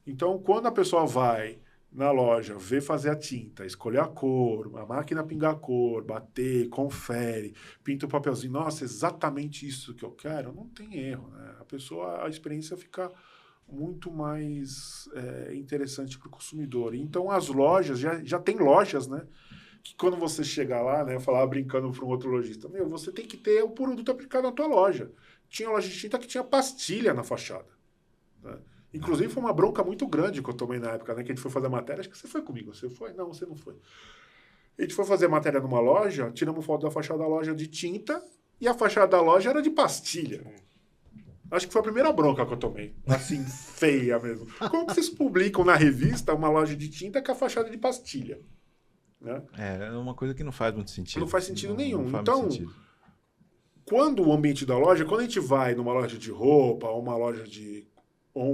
Então, quando a pessoa vai na loja, ver fazer a tinta, escolher a cor, a máquina pingar a cor, bater, confere, pinta o papelzinho, nossa, exatamente isso que eu quero, não tem erro, né? A experiência fica muito mais interessante para o consumidor. Então, as lojas, já tem lojas, né? Que quando você chegar lá, né, eu falava brincando para um outro lojista, você tem que ter o produto aplicado na tua loja. Tinha loja de tinta que tinha pastilha na fachada, né? Inclusive, foi uma bronca muito grande que eu tomei na época, né? Que a gente foi fazer a matéria. Acho que você foi comigo. Você foi? Não, você não foi. A gente foi fazer a matéria numa loja, tiramos foto da fachada da loja de tinta e a fachada da loja era de pastilha. Acho que foi a primeira bronca que eu tomei. Assim, feia mesmo. Como que vocês publicam na revista uma loja de tinta com a fachada de pastilha? Né? É uma coisa que não faz muito sentido. Não faz sentido nenhum. Não faz então, muito sentido. Quando o ambiente da loja, quando a gente vai numa loja de roupa, ou uma loja ou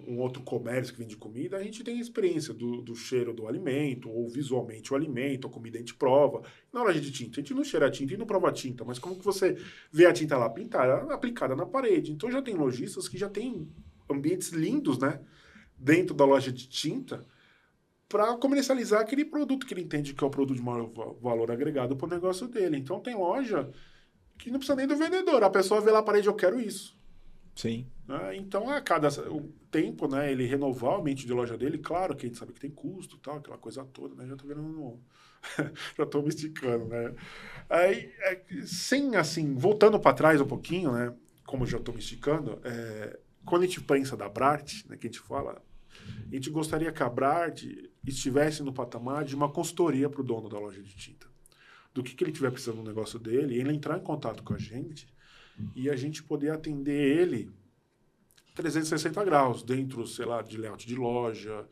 um outro comércio que vende comida, a gente tem a experiência do cheiro do alimento, ou visualmente o alimento, a comida a gente prova. Na loja de tinta, a gente não cheira a tinta e não prova a tinta, mas como que você vê a tinta lá pintada, aplicada na parede? Então já tem lojistas que já têm ambientes lindos, né, dentro da loja de tinta, para comercializar aquele produto que ele entende que é o produto de maior valor agregado para o negócio dele. Então tem loja que não precisa nem do vendedor, a pessoa vê lá a parede, eu quero isso. Sim. Então, a cada tempo, né, ele renovar o ambiente de loja dele, claro que a gente sabe que tem custo, tal, aquela coisa toda, né, já tô vendo, já tô me esticando, né. Aí, sem, assim, voltando para trás um pouquinho, né, como já tô me esticando, quando a gente pensa da Brart, né, que a gente fala, a gente gostaria que a Brart estivesse no patamar de uma consultoria para o dono da loja de tinta. Do que ele tiver precisando no negócio dele, ele entrar em contato com a gente e a gente poder atender ele 360 graus, dentro, sei lá, de layout de loja,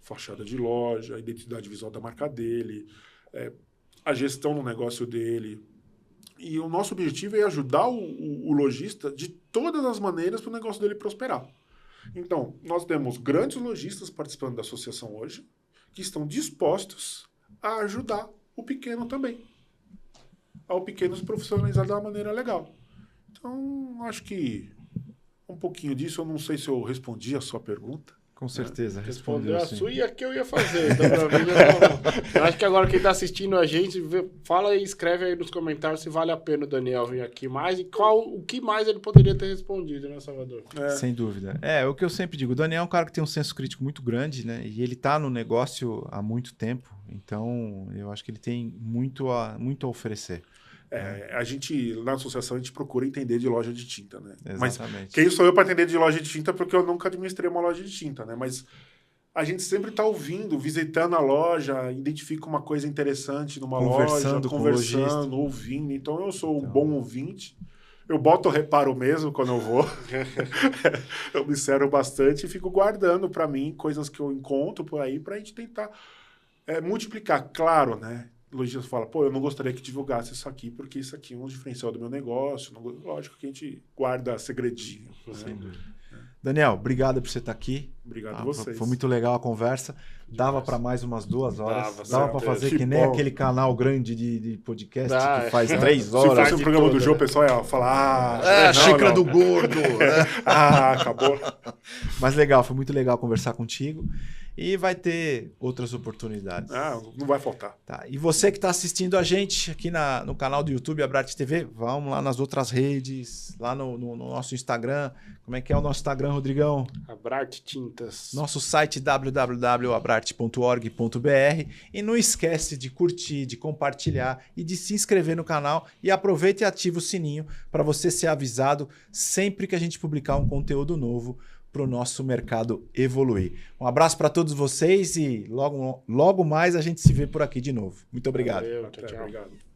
fachada de loja, a identidade visual da marca dele, a gestão no negócio dele. E o nosso objetivo é ajudar o lojista de todas as maneiras para o negócio dele prosperar. Então, nós temos grandes lojistas participando da associação hoje, que estão dispostos a ajudar o pequeno também. Ao pequeno se profissionalizar de uma maneira legal. Então, acho que um pouquinho disso, eu não sei se eu respondi a sua pergunta. Com certeza, Respondeu respondeu a sim. sua e a que eu ia fazer. Então, pra mim, eu acho que agora quem tá assistindo a gente, fala e escreve aí nos comentários se vale a pena o Daniel vir aqui mais e o que mais ele poderia ter respondido, né, Salvador? Sem dúvida. O que eu sempre digo, o Daniel é um cara que tem um senso crítico muito grande, né? E ele tá no negócio há muito tempo, então eu acho que ele tem muito a oferecer. A gente, na associação, a gente procura entender de loja de tinta, né? Exatamente. Mas quem sou eu para entender de loja de tinta? Porque eu nunca administrei uma loja de tinta, né? Mas a gente sempre está ouvindo, visitando a loja, identifica uma coisa interessante numa loja, conversando, ouvindo. Então, eu sou um bom ouvinte. Eu boto o reparo mesmo quando eu vou. Eu observo bastante e fico guardando para mim coisas que eu encontro por aí para a gente tentar multiplicar. Claro, né? O lojista fala, eu não gostaria que divulgasse isso aqui, porque isso aqui é um diferencial do meu negócio. Lógico que a gente guarda segredinho. Sem dúvida. Daniel, obrigado por você estar aqui. Obrigado a vocês. Foi muito legal a conversa. Dava para mais umas 2 horas. Dava para fazer que nem bom. aquele canal grande de podcast que faz 3 horas. Se fosse o programa do Jô, o pessoal ia falar... a xícara do gordo. Acabou. Mas legal, foi muito legal conversar contigo. E vai ter outras oportunidades. Não vai faltar. Tá. E você que está assistindo a gente aqui no canal do YouTube, Abrarte TV, vamos lá nas outras redes, lá no nosso Instagram. Como é que é o nosso Instagram, Rodrigão? Abrarte Tintas. Nosso site www.abrarte.org.br. E não esquece de curtir, de compartilhar e de se inscrever no canal. E aproveita e ativa o sininho para você ser avisado sempre que a gente publicar um conteúdo novo para o nosso mercado evoluir. Um abraço para todos vocês e logo mais a gente se vê por aqui de novo. Muito obrigado. Valeu, tchau. Obrigado.